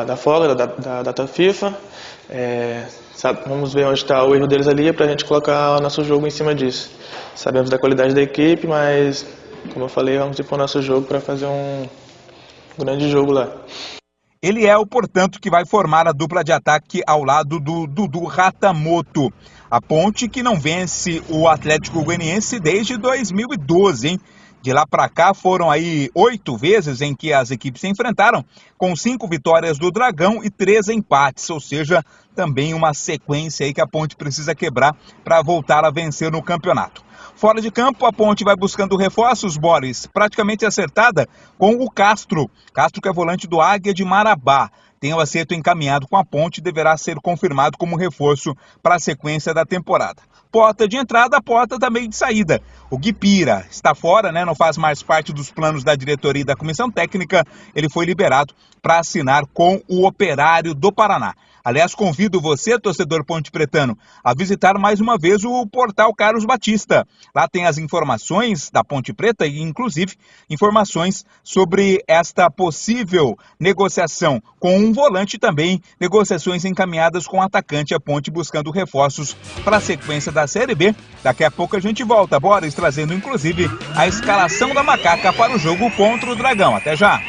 da folga, da data FIFA. Vamos ver onde está o erro deles ali para a gente colocar o nosso jogo em cima disso. Sabemos da qualidade da equipe, mas, como eu falei, vamos ir para o nosso jogo para fazer um grande jogo lá. Ele é o, portanto, que vai formar a dupla de ataque ao lado do Dudu Ratamoto. A Ponte que não vence o Atlético Goianiense desde 2012, hein? De lá para cá foram aí 8 vezes em que as equipes se enfrentaram, com 5 vitórias do Dragão e 3 empates, ou seja, também uma sequência aí que a Ponte precisa quebrar para voltar a vencer no campeonato. Fora de campo, a Ponte vai buscando reforços, Boris, praticamente acertada com o Castro. Castro que é volante do Águia de Marabá. Tem o acerto encaminhado com a Ponte e deverá ser confirmado como reforço para a sequência da temporada. Porta de entrada, porta também de saída. O Guipira está fora, né? Não faz mais parte dos planos da diretoria e da comissão técnica. Ele foi liberado para assinar com o Operário do Paraná. Aliás, convido você, torcedor ponte-pretano, a visitar mais uma vez o portal Carlos Batista. Lá tem as informações da Ponte Preta e, inclusive, informações sobre esta possível negociação com um volante e também negociações encaminhadas com o atacante, a Ponte buscando reforços para a sequência da Série B. Daqui a pouco a gente volta, Boris, trazendo inclusive a escalação da Macaca para o jogo contra o Dragão. Até já!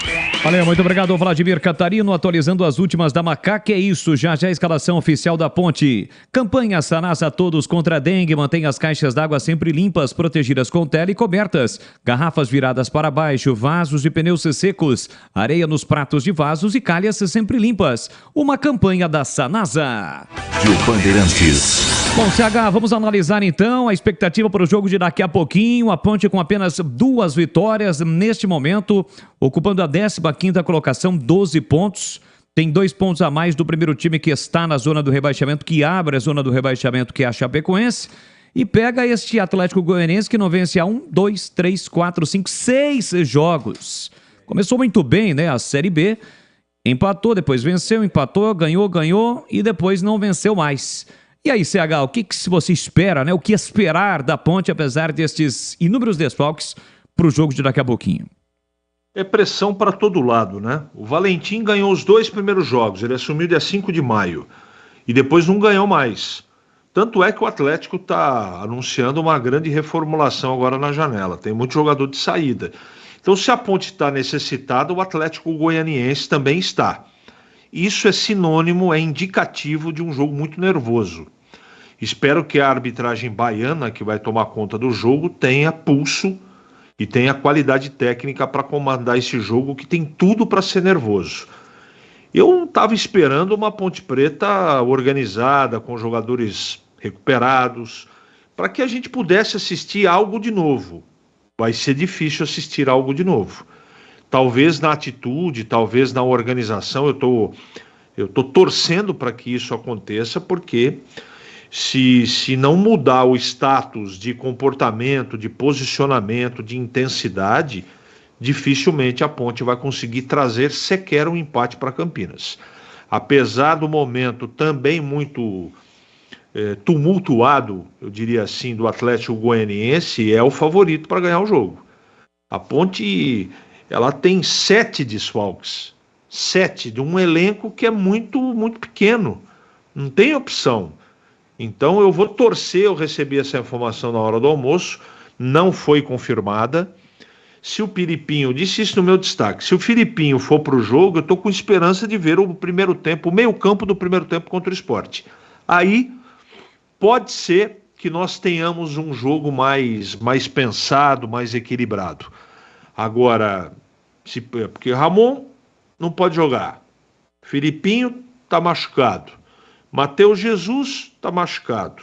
Valeu, muito obrigado, Vladimir Catarino, atualizando as últimas da Macaca. É isso, já a escalação oficial da Ponte. Campanha Sanasa Todos contra a Dengue. Mantenha as caixas d'água sempre limpas, protegidas com tela e cobertas. Garrafas viradas para baixo, vasos e pneus secos. Areia nos pratos de vasos e calhas sempre limpas. Uma campanha da Sanasa. De Bandeirantes. Bom, CH, vamos analisar então a expectativa para o jogo de daqui a pouquinho. A Ponte com apenas 2 vitórias neste momento, ocupando a 15ª colocação, 12 pontos. Tem 2 pontos a mais do primeiro time que está na zona do rebaixamento, que abre a zona do rebaixamento, que é a Chapecoense. E pega este Atlético Goianiense que não vence há 1, 2, 3, 4, 5, 6 jogos. Começou muito bem, né? A Série B. Empatou, depois venceu, empatou, ganhou e depois não venceu mais. E aí, CH, o que você espera, né? O que esperar da Ponte, apesar destes inúmeros desfalques para o jogo de daqui a pouquinho? É pressão para todo lado, né? O Valentim ganhou os 2 primeiros jogos, ele assumiu dia 5 de maio e depois não ganhou mais. Tanto é que o Atlético está anunciando uma grande reformulação agora na janela, tem muito jogador de saída. Então, se a Ponte está necessitada, o Atlético Goianiense também está. Isso é sinônimo, é indicativo de um jogo muito nervoso. Espero que a arbitragem baiana, que vai tomar conta do jogo, tenha pulso e tenha qualidade técnica para comandar esse jogo, que tem tudo para ser nervoso. Eu estava esperando uma Ponte Preta organizada, com jogadores recuperados, para que a gente pudesse assistir algo de novo. Vai ser difícil assistir algo de novo. Talvez na atitude, talvez na organização, eu tô torcendo para que isso aconteça, porque se não mudar o status de comportamento, de posicionamento, de intensidade, dificilmente a Ponte vai conseguir trazer sequer um empate para Campinas. Apesar do momento também muito tumultuado, eu diria assim, do Atlético Goianiense, é o favorito para ganhar o jogo. A Ponte, ela tem 7 desfalques, 7 de um elenco que é muito, muito pequeno, não tem opção. Então eu vou torcer, eu recebi essa informação na hora do almoço, não foi confirmada. Se o Filipinho, disse isso no meu destaque, se o Filipinho for para o jogo, eu estou com esperança de ver o primeiro tempo, o meio campo do primeiro tempo contra o Sport. Aí pode ser que nós tenhamos um jogo mais pensado, mais equilibrado. Agora, porque Ramon não pode jogar, Filipinho está machucado, Matheus Jesus está machucado,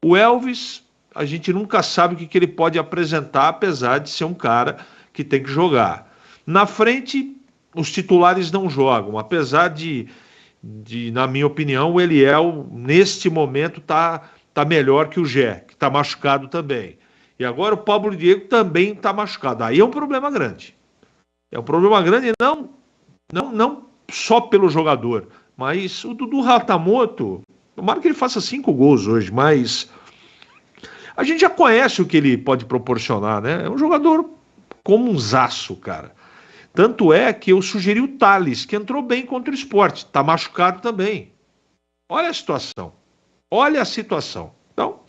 o Elvis, a gente nunca sabe o que ele pode apresentar, apesar de ser um cara que tem que jogar. Na frente, os titulares não jogam, apesar de na minha opinião, o Eliel, neste momento, tá melhor que o Gé, que está machucado também. E agora o Pablo Diego também está machucado. Aí é um problema grande. É um problema grande não só pelo jogador, mas o Dudu Ratamoto, tomara que ele faça 5 gols hoje, mas a gente já conhece o que ele pode proporcionar, né? É um jogador como um zaço, cara. Tanto é que eu sugeri o Thales, que entrou bem contra o Sport, está machucado também. Olha a situação. Olha a situação. Então,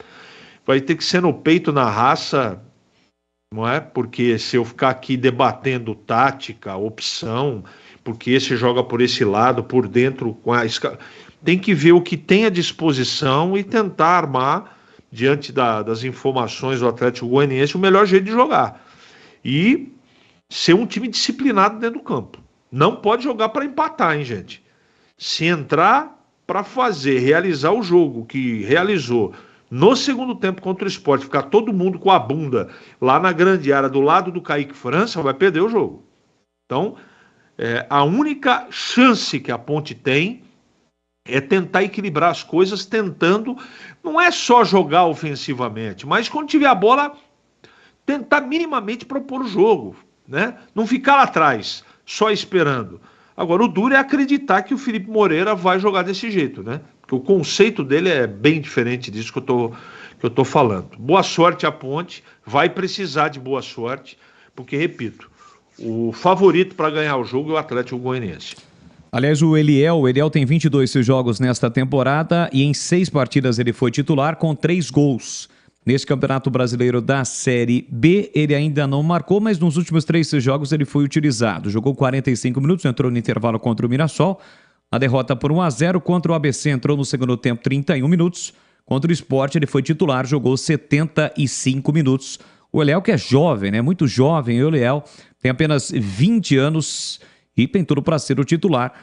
vai ter que ser no peito, na raça, não é? Porque se eu ficar aqui debatendo tática, opção, porque esse joga por esse lado, por dentro, tem que ver o que tem à disposição e tentar armar, diante das informações do Atlético Goianiense, o melhor jeito de jogar. E ser um time disciplinado dentro do campo. Não pode jogar para empatar, hein, gente? Se entrar para realizar o jogo que realizou no segundo tempo contra o Sport, ficar todo mundo com a bunda lá na grande área do lado do Kaique França, vai perder o jogo. Então, a única chance que a Ponte tem é tentar equilibrar as coisas, tentando, não é só jogar ofensivamente, mas quando tiver a bola, tentar minimamente propor o jogo, né? Não ficar lá atrás, só esperando. Agora, o duro é acreditar que o Felipe Moreira vai jogar desse jeito, né? Porque o conceito dele é bem diferente disso que eu tô falando. Boa sorte à Ponte, vai precisar de boa sorte, porque, repito, o favorito para ganhar o jogo é o Atlético Goianiense. Aliás, o Eliel tem 22 jogos nesta temporada e em 6 partidas ele foi titular com 3 gols. Nesse Campeonato Brasileiro da Série B, ele ainda não marcou, mas nos últimos 3 jogos ele foi utilizado. Jogou 45 minutos, entrou no intervalo contra o Mirassol. A derrota por 1-0 contra o ABC, entrou no segundo tempo 31 minutos. Contra o Sport ele foi titular, jogou 75 minutos. O Eliel, que é jovem, né? Muito jovem, o Eliel tem apenas 20 anos e tem tudo para ser o titular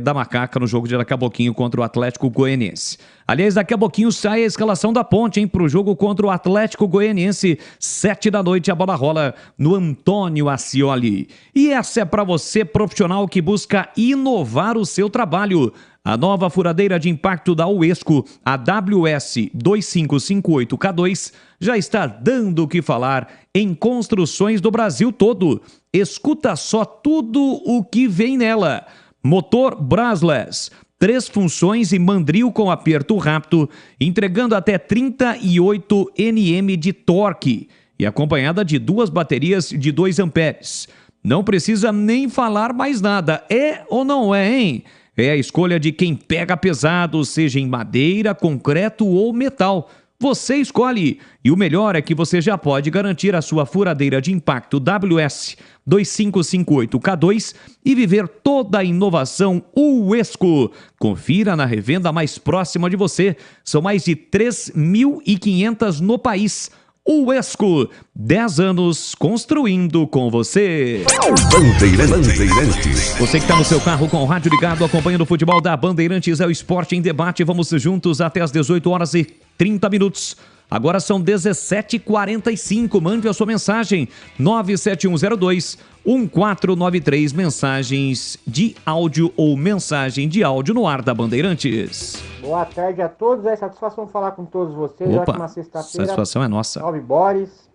da Macaca no jogo de daqui a pouquinho contra o Atlético Goianiense. Aliás, daqui a pouquinho sai a escalação da Ponte, hein, para o jogo contra o Atlético Goianiense, 7 da noite, a bola rola no Antônio Ascioli. E essa é para você, profissional que busca inovar o seu trabalho. A nova furadeira de impacto da Uesco, a WS2558K2, já está dando o que falar em construções do Brasil todo. Escuta só tudo o que vem nela. Motor brassless, 3 funções e mandril com aperto rápido, entregando até 38 Nm de torque e acompanhada de 2 baterias de 2 amperes. Não precisa nem falar mais nada, é ou não é, hein? É a escolha de quem pega pesado, seja em madeira, concreto ou metal. Você escolhe. E o melhor é que você já pode garantir a sua furadeira de impacto WS 2558K2 e viver toda a inovação Uesco. Confira na revenda mais próxima de você. São mais de 3.500 no país. Uesco, 10 anos construindo com você. Bandeirantes. Você que está no seu carro com o rádio ligado, acompanhando o futebol da Bandeirantes, é o Esporte em Debate. Vamos juntos até as 18 horas e 30 minutos. Agora são 17h45. Mande a sua mensagem. 97102-1493. Mensagens de áudio ou mensagem de áudio no ar da Bandeirantes. Boa tarde a todos. É satisfação falar com todos vocês. Opa, ótima sexta-feira. satisfação é nossa. Salve Boris,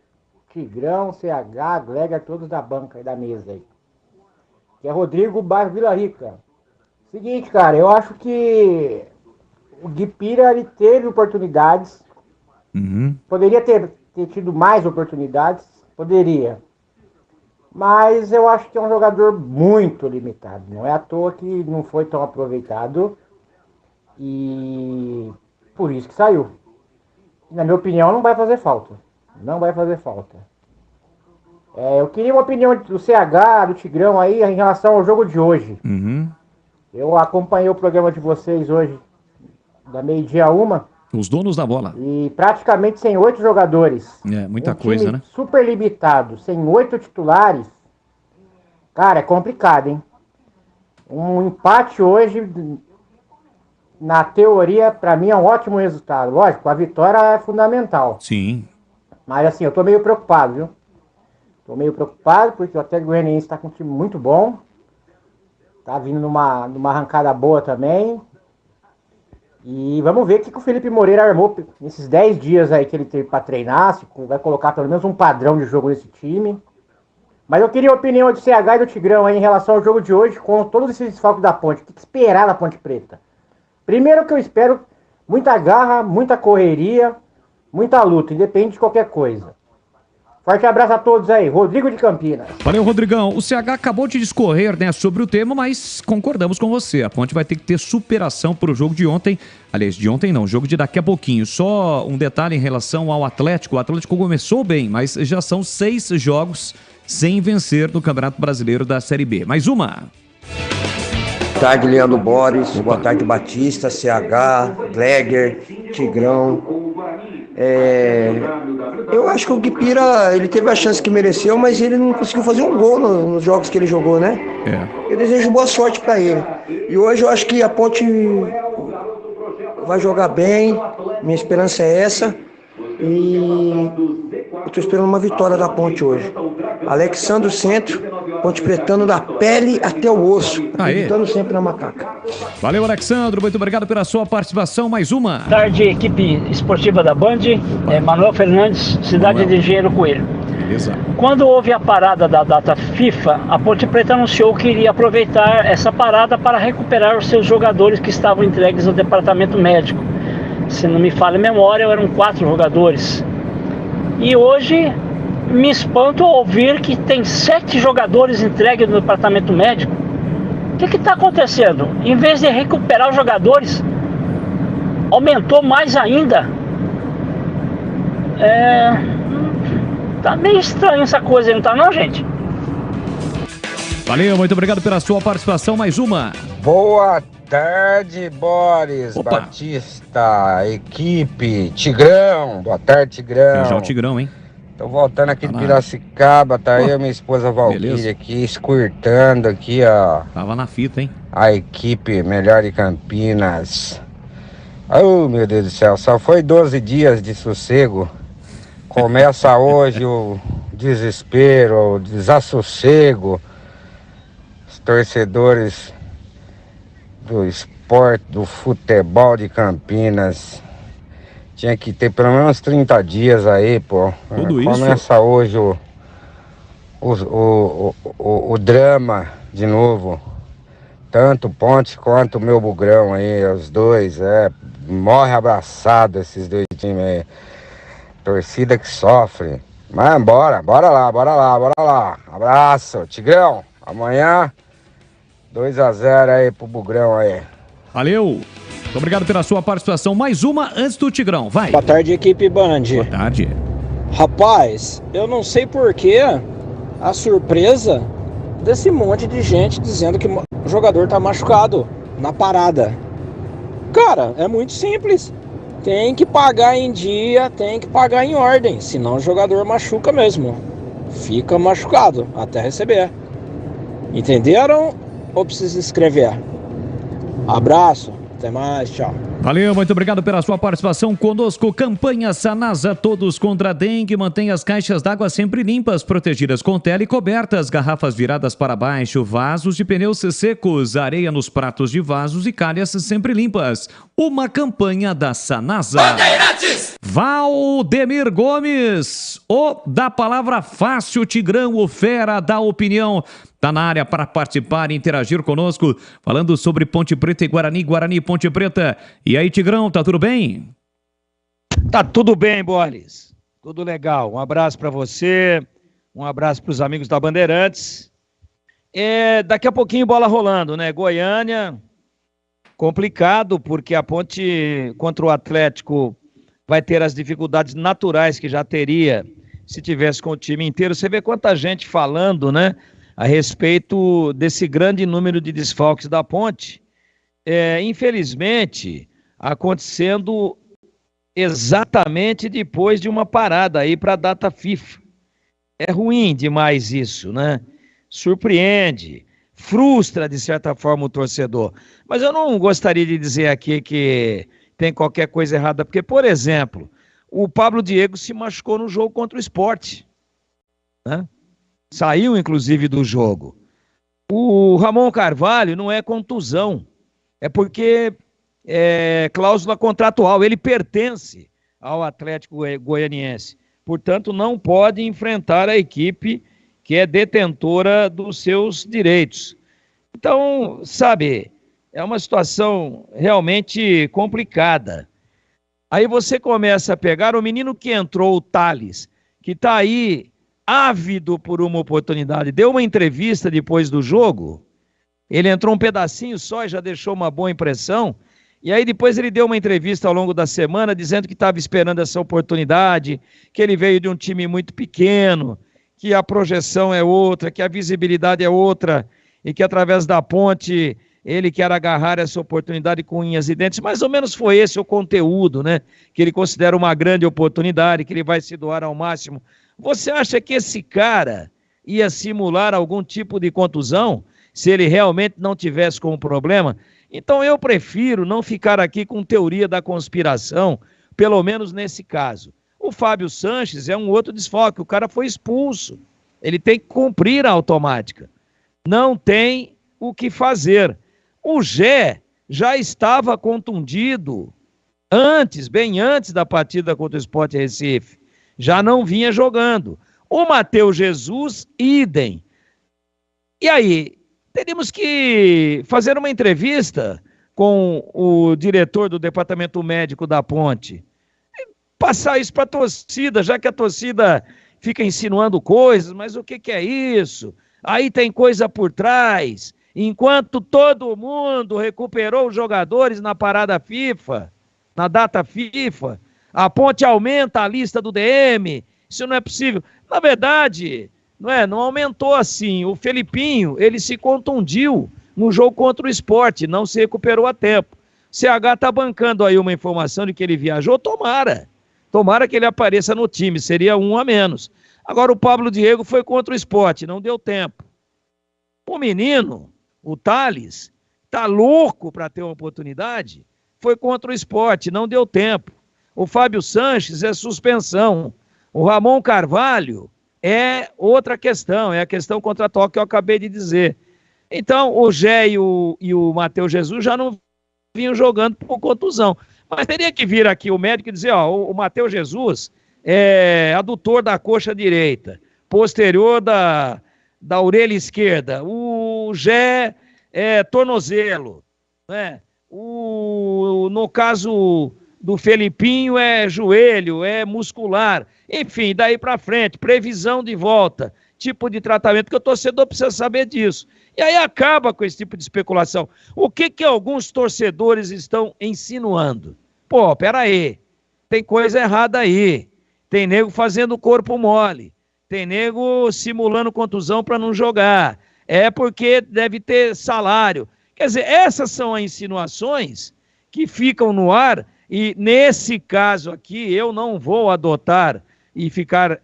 Tigrão, CH, Gleger, todos da banca e da mesa aí. Que é Rodrigo, bairro Vila Rica. Seguinte, cara, eu acho que o Guipira, ele teve oportunidades. Poderia ter tido mais oportunidades, poderia. Mas eu acho que é um jogador muito limitado. Não é à toa que não foi tão aproveitado. E por isso que saiu. Na minha opinião, não vai fazer falta. Não vai fazer falta. Eu queria uma opinião do CH, do Tigrão aí, em relação ao jogo de hoje. Eu acompanhei o programa de vocês hoje, da meio-dia a 1. Os donos da bola. E praticamente sem 8 jogadores. É, muita coisa, né? Super limitado, sem 8 titulares. Cara, é complicado, hein? Um empate hoje, na teoria, pra mim é um ótimo resultado. Lógico, a vitória é fundamental. Sim. Mas assim, eu tô meio preocupado, viu? Tô meio preocupado porque o Atlético Goianiense tá com um time muito bom. Tá vindo numa arrancada boa também. E vamos ver o que o Felipe Moreira armou nesses 10 dias aí que ele teve para treinar, se vai colocar pelo menos um padrão de jogo nesse time. Mas eu queria a opinião do CH e do Tigrão aí em relação ao jogo de hoje, com todos esses desfalques da Ponte. O que esperar da Ponte Preta? Primeiro que eu espero muita garra, muita correria, muita luta, independente de qualquer coisa. Forte abraço a todos aí, Rodrigo de Campinas. Valeu, Rodrigão. O CH acabou de discorrer, né, sobre o tema, mas concordamos com você. A Ponte vai ter que ter superação para o jogo de ontem. Aliás, de ontem não, jogo de daqui a pouquinho. Só um detalhe em relação ao Atlético. O Atlético começou bem, mas já são 6 jogos sem vencer no Campeonato Brasileiro da Série B. Mais uma. Boa tarde, Leandro Boris. Boa tarde, Batista, CH, Gleger, Tigrão. Eu acho que o Guipira, ele teve a chance que mereceu, mas ele não conseguiu fazer um gol nos jogos que ele jogou, né? Eu desejo boa sorte para ele. E hoje eu acho que a Ponte vai jogar bem, minha esperança é essa. E eu tô esperando uma vitória da Ponte hoje. Alexandre Centro, Ponte Pretano da pele até o osso, acreditando sempre na macaca. Valeu, Alexandre, muito obrigado pela sua participação. Mais uma. Boa tarde, equipe esportiva da Band, Manuel Fernandes, cidade de Engenheiro Coelho. Beleza. Quando houve a parada da data FIFA, a Ponte Preta anunciou que iria aproveitar essa parada para recuperar os seus jogadores que estavam entregues ao departamento médico. Se não me falha a memória, eram 4 jogadores. E hoje me espanto ao ouvir que tem 7 jogadores entregues no departamento médico. O que está acontecendo? Em vez de recuperar os jogadores, aumentou mais ainda. Tá meio estranho essa coisa aí, não tá não, gente? Valeu, muito obrigado pela sua participação. Mais uma. Boa tarde, Boris, Batista, equipe, Tigrão. Boa tarde, Tigrão. Já o Tigrão, hein? Tô voltando aqui de Piracicaba, tá aí a minha esposa Valquíria aqui, escurtando aqui, ó. Tava na fita, hein? A equipe melhor de Campinas. Oh, meu Deus do céu, só foi 12 dias de sossego. Começa hoje o desespero, o desassossego. Os torcedores do esporte, do futebol de Campinas. Tinha que ter pelo menos 30 dias aí, pô. Tudo isso? Começa hoje o drama de novo. Tanto Ponte quanto o meu Bugrão aí, os dois, morre abraçado esses dois times aí. Torcida que sofre. Mas bora lá. Abraço, Tigrão. Amanhã, 2-0 aí pro Bugrão aí. Valeu. Muito obrigado pela sua participação. Mais uma antes do Tigrão, vai. Boa tarde, equipe Band. Boa tarde. Rapaz, eu não sei porquê a surpresa desse monte de gente dizendo que o jogador tá machucado na parada. Cara, é muito simples. Tem que pagar em dia, tem que pagar em ordem, senão o jogador machuca mesmo. Fica machucado até receber. Entenderam? Ou precisa escrever? Abraço, até mais, tchau. Valeu, muito obrigado pela sua participação conosco. Campanha Sanasa, todos contra a dengue. Mantenha as caixas d'água sempre limpas, protegidas com tela e cobertas. Garrafas viradas para baixo, vasos de pneus secos, areia nos pratos de vasos e calhas sempre limpas. Uma campanha da Sanasa. Bandeirantes! Valdemir Gomes, o da palavra fácil, Tigrão, o fera da opinião. Tá na área para participar e interagir conosco, falando sobre Ponte Preta e Guarani, Guarani e Ponte Preta. E aí, Tigrão, tá tudo bem? Tá tudo bem, Boris. Tudo legal. Um abraço para você, um abraço para os amigos da Bandeirantes. Daqui a pouquinho bola rolando, né? Goiânia, complicado, porque a Ponte contra o Atlético vai ter as dificuldades naturais que já teria se tivesse com o time inteiro. Você vê quanta gente falando, né? A respeito desse grande número de desfalques da Ponte, infelizmente, acontecendo exatamente depois de uma parada aí para a data FIFA. É ruim demais isso, né? Surpreende, frustra de certa forma o torcedor. Mas eu não gostaria de dizer aqui que tem qualquer coisa errada, porque, por exemplo, o Pablo Diego se machucou no jogo contra o Sport, né? Saiu, inclusive, do jogo. O Ramon Carvalho não é contusão. É porque é cláusula contratual. Ele pertence ao Atlético Goianiense. Portanto, não pode enfrentar a equipe que é detentora dos seus direitos. Então, sabe, é uma situação realmente complicada. Aí você começa a pegar o menino que entrou, o Thales, que está aí ávido por uma oportunidade, deu uma entrevista depois do jogo, ele entrou um pedacinho só e já deixou uma boa impressão, e aí depois ele deu uma entrevista ao longo da semana dizendo que estava esperando essa oportunidade, que ele veio de um time muito pequeno, que a projeção é outra, que a visibilidade é outra, e que através da Ponte ele quer agarrar essa oportunidade com unhas e dentes. Mais ou menos foi esse o conteúdo, né? Que ele considera uma grande oportunidade, que ele vai se doar ao máximo. Você acha que esse cara ia simular algum tipo de contusão se ele realmente não tivesse com um problema? Então eu prefiro não ficar aqui com teoria da conspiração, pelo menos nesse caso. O Fábio Sanches é um outro desfalque, o cara foi expulso, ele tem que cumprir a automática, não tem o que fazer. O Gé já estava contundido antes, bem antes da partida contra o Sport Recife. Já não vinha jogando. O Matheus Jesus, idem. E aí, teríamos que fazer uma entrevista com o diretor do departamento médico da Ponte. Passar isso para a torcida, já que a torcida fica insinuando coisas, mas o que é isso? Aí tem coisa por trás. Enquanto todo mundo recuperou os jogadores na parada FIFA, na data FIFA, a Ponte aumenta a lista do DM, isso não é possível. Na verdade, não aumentou assim. O Felipinho, ele se contundiu no jogo contra o Sport, não se recuperou a tempo. O CH está bancando aí uma informação de que ele viajou, tomara que ele apareça no time, seria um a menos. Agora o Pablo Diego foi contra o Sport, não deu tempo. O menino, o Thales, tá louco para ter uma oportunidade, foi contra o Sport, não deu tempo. O Fábio Sanches é suspensão. O Ramon Carvalho é outra questão, é a questão contratual que eu acabei de dizer. Então, o Gé e o Matheus Jesus já não vinham jogando por contusão. Mas teria que vir aqui o médico e dizer, o Matheus Jesus é adutor da coxa direita, posterior da orelha esquerda. O Gé tornozelo, né? No caso do Felipinho é joelho, é muscular, enfim, daí para frente, previsão de volta, tipo de tratamento, que o torcedor precisa saber disso. E aí acaba com esse tipo de especulação. O que alguns torcedores estão insinuando? Pô, peraí, tem coisa errada aí, tem nego fazendo corpo mole, tem nego simulando contusão para não jogar, é porque deve ter salário. Quer dizer, essas são as insinuações que ficam no ar, e nesse caso aqui eu não vou adotar e ficar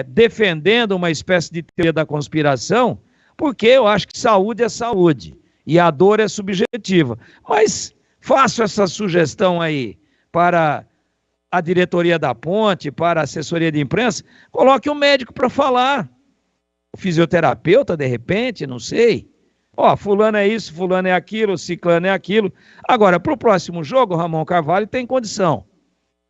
defendendo uma espécie de teoria da conspiração, porque eu acho que saúde é saúde e a dor é subjetiva. Mas faço essa sugestão aí para a diretoria da Ponte, para a assessoria de imprensa, coloque um médico para falar, o fisioterapeuta de repente, não sei. Ó, fulano é isso, fulano é aquilo, ciclano é aquilo. Agora, para o próximo jogo, o Ramon Carvalho tem condição.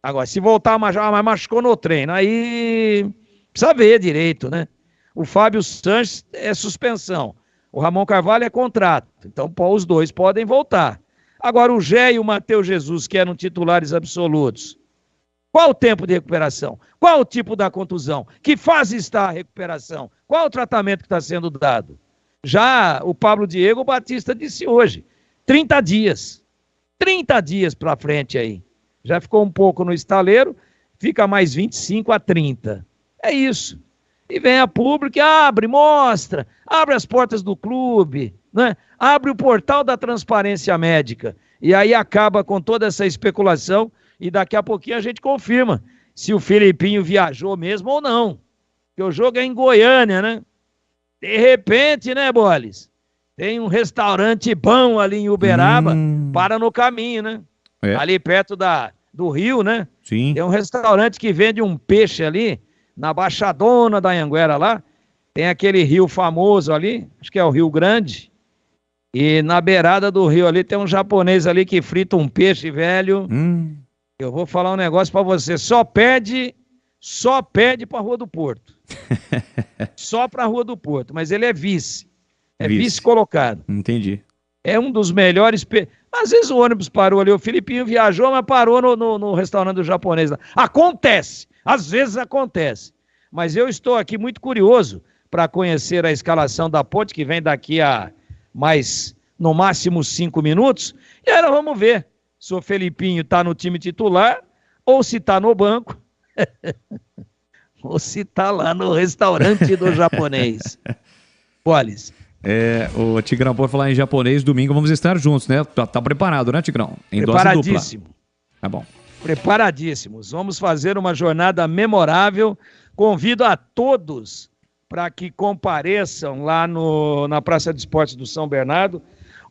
Agora, se voltar, mas machucou no treino, aí precisa ver direito, né? O Fábio Sanches é suspensão. O Ramon Carvalho é contrato. Então, os dois podem voltar. Agora, o Gé e o Matheus Jesus, que eram titulares absolutos. Qual o tempo de recuperação? Qual o tipo da contusão? Que fase está a recuperação? Qual o tratamento que está sendo dado? Já o Pablo Diego Batista disse hoje, 30 dias. 30 dias para frente aí. Já ficou um pouco no estaleiro, fica mais 25 a 30. É isso. E vem a público, abre, mostra, abre as portas do clube, né? Abre o portal da transparência médica. E aí acaba com toda essa especulação e daqui a pouquinho a gente confirma se o Felipinho viajou mesmo ou não. Porque o jogo é em Goiânia, né? De repente, né, Boles? Tem um restaurante bom ali em Uberaba, para no caminho, né? Ali perto do rio, né? Sim. Tem um restaurante que vende um peixe ali, na Baixadona da Anhanguera lá. Tem aquele rio famoso ali, acho que é o Rio Grande. E na beirada do rio ali tem um japonês ali que frita um peixe velho. Eu vou falar um negócio pra você, só perde pra Rua do Porto. Só pra Rua do Porto, mas ele é vice. É vice colocado. Entendi. É um dos melhores... Às vezes o ônibus parou ali, o Felipinho viajou, mas parou no restaurante do japonês lá. Acontece, às vezes acontece. Mas eu estou aqui muito curioso para conhecer a escalação da Ponte, que vem daqui a mais, no máximo, 5 minutos. E aí nós vamos ver se o Felipinho está no time titular ou se está no banco. Ou se tá lá no restaurante do japonês. Boles. O Tigrão, por falar em japonês, domingo vamos estar juntos, né? Tá preparado, né, Tigrão? Em preparadíssimo. Dose dupla. Tá bom. Preparadíssimos. Vamos fazer uma jornada memorável. Convido a todos para que compareçam lá na Praça de Esportes do São Bernardo.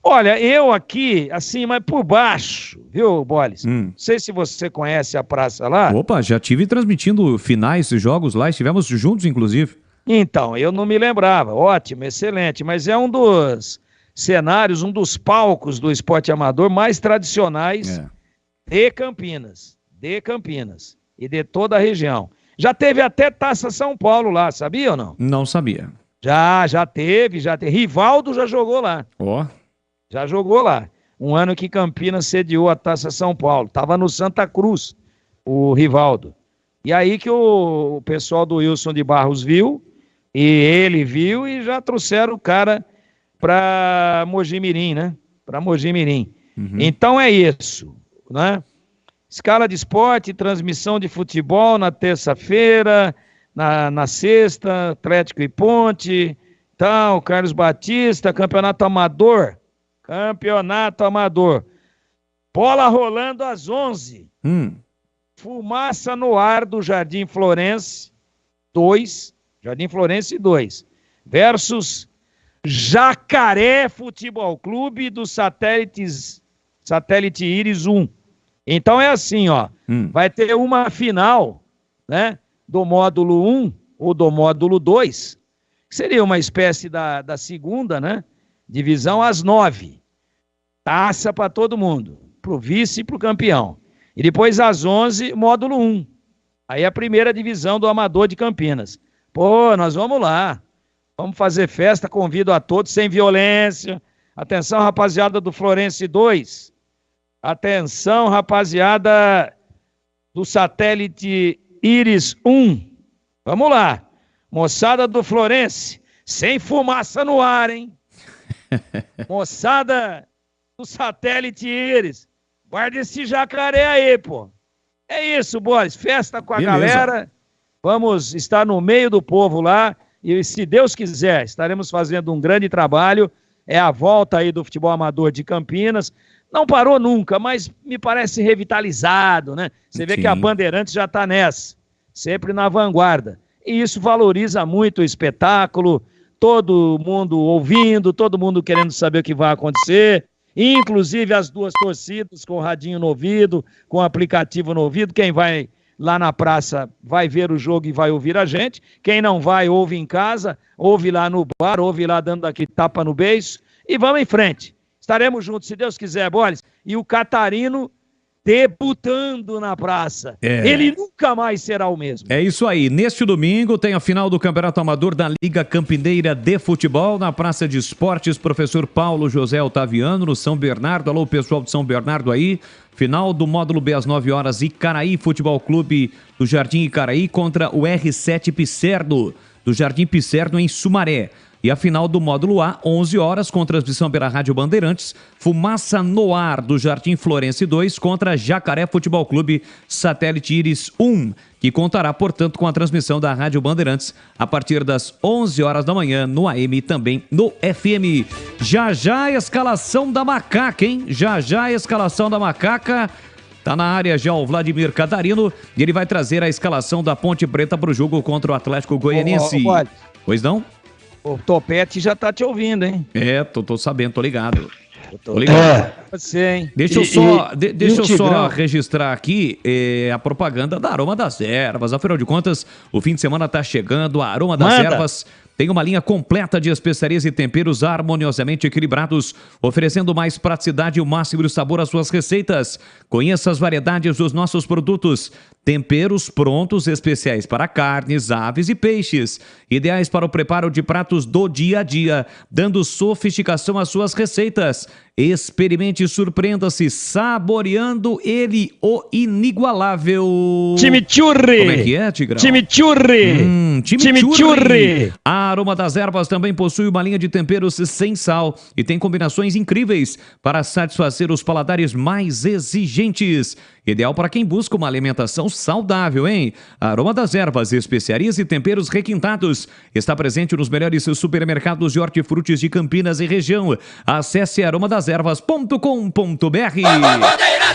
Olha, eu aqui, assim, mas por baixo, viu, Boles? Não sei se você conhece a praça lá. Opa, já estive transmitindo finais de jogos lá, estivemos juntos, inclusive. Então, eu não me lembrava. Ótimo, excelente. Mas é um dos cenários, um dos palcos do esporte amador mais tradicionais de Campinas. De Campinas. E de toda a região. Já teve até Taça São Paulo lá, sabia ou não? Não sabia. Já teve. Rivaldo já jogou lá. Já jogou lá. Um ano que Campinas sediou a Taça São Paulo. Tava no Santa Cruz, o Rivaldo. E aí que o pessoal do Wilson de Barros viu, e ele viu, e já trouxeram o cara para Mojimirim, né? Para Mojimirim. Então é isso, né? Escala de esporte, transmissão de futebol na terça-feira, na sexta, Atlético e Ponte, tal, Carlos Batista, campeonato amador. Campeonato amador. Bola rolando às 11. Fumaça no ar do Jardim Florense 2. Jardim Florense 2. Versus Jacaré Futebol Clube do Satélite Íris 1. Então é assim, ó. Vai ter uma final, né? Do módulo 1 ou do módulo 2. Que seria uma espécie da segunda, né? Divisão às 9. Taça para todo mundo. Pro vice e pro campeão. E depois às 11, módulo 1. Aí a primeira divisão do Amador de Campinas. Pô, nós vamos lá. Vamos fazer festa, convido a todos, sem violência. Atenção, rapaziada do Florense 2. Atenção, rapaziada do Satélite Íris 1. Vamos lá. Moçada do Florense, sem fumaça no ar, hein? Moçada do Satélite Íris, guarda esse jacaré aí, pô. É isso, Boris. Festa com a galera. Vamos estar no meio do povo lá. E se Deus quiser, estaremos fazendo um grande trabalho. É a volta aí do futebol amador de Campinas. Não parou nunca, mas me parece revitalizado, né? Você vê que a Bandeirantes já está nessa, sempre na vanguarda. E isso valoriza muito o espetáculo, todo mundo ouvindo, todo mundo querendo saber o que vai acontecer, inclusive as duas torcidas com o radinho no ouvido, com o aplicativo no ouvido. Quem vai lá na praça vai ver o jogo e vai ouvir a gente. Quem não vai, ouve em casa, ouve lá no bar, ouve lá dando aqui tapa no beiço. E vamos em frente. Estaremos juntos, se Deus quiser, Boris. E o Catarino debutando na praça. Ele nunca mais será o mesmo. É isso aí. Neste domingo tem a final do Campeonato Amador da Liga Campineira de Futebol na Praça de Esportes Professor Paulo José Otaviano, no São Bernardo. Alô, pessoal de São Bernardo aí. Final do módulo B às 9 horas, Icaraí Futebol Clube do Jardim Icaraí contra o R7 Pisserno, do Jardim Pisserno em Sumaré. E a final do módulo A, 11 horas, com transmissão pela Rádio Bandeirantes, Fumaça no Ar, do Jardim Florense 2, contra Jacaré Futebol Clube Satélite Íris 1, que contará, portanto, com a transmissão da Rádio Bandeirantes a partir das 11 horas da manhã, no AM e também no FM. Já já a escalação da Macaca, hein? Já já a escalação da Macaca. Tá na área já o Vladimir Catarino e ele vai trazer a escalação da Ponte Preta para o jogo contra o Atlético Goianiense. Pois não? O Topete já tá te ouvindo, hein? Tô sabendo, tô ligado. Tô ligado. Você, hein? Deixa eu só registrar aqui a propaganda da Aroma das Ervas. Afinal de contas, o fim de semana tá chegando. A Aroma das Ervas tem uma linha completa de especiarias e temperos harmoniosamente equilibrados, oferecendo mais praticidade e o máximo de sabor às suas receitas. Conheça as variedades dos nossos produtos. Temperos prontos especiais para carnes, aves e peixes, ideais para o preparo de pratos do dia a dia, dando sofisticação às suas receitas. Experimente e surpreenda-se saboreando ele, o inigualável Chimichurri. Como é que é, Tigrão? Chimichurri. Chimichurri. A Aroma das Ervas também possui uma linha de temperos sem sal e tem combinações incríveis para satisfazer os paladares mais exigentes. Ideal para quem busca uma alimentação saudável, hein? A Aroma das Ervas, especiarias e temperos requintados. Está presente nos melhores supermercados de hortifrutis de Campinas e região. Acesse aromadeservas.com.br.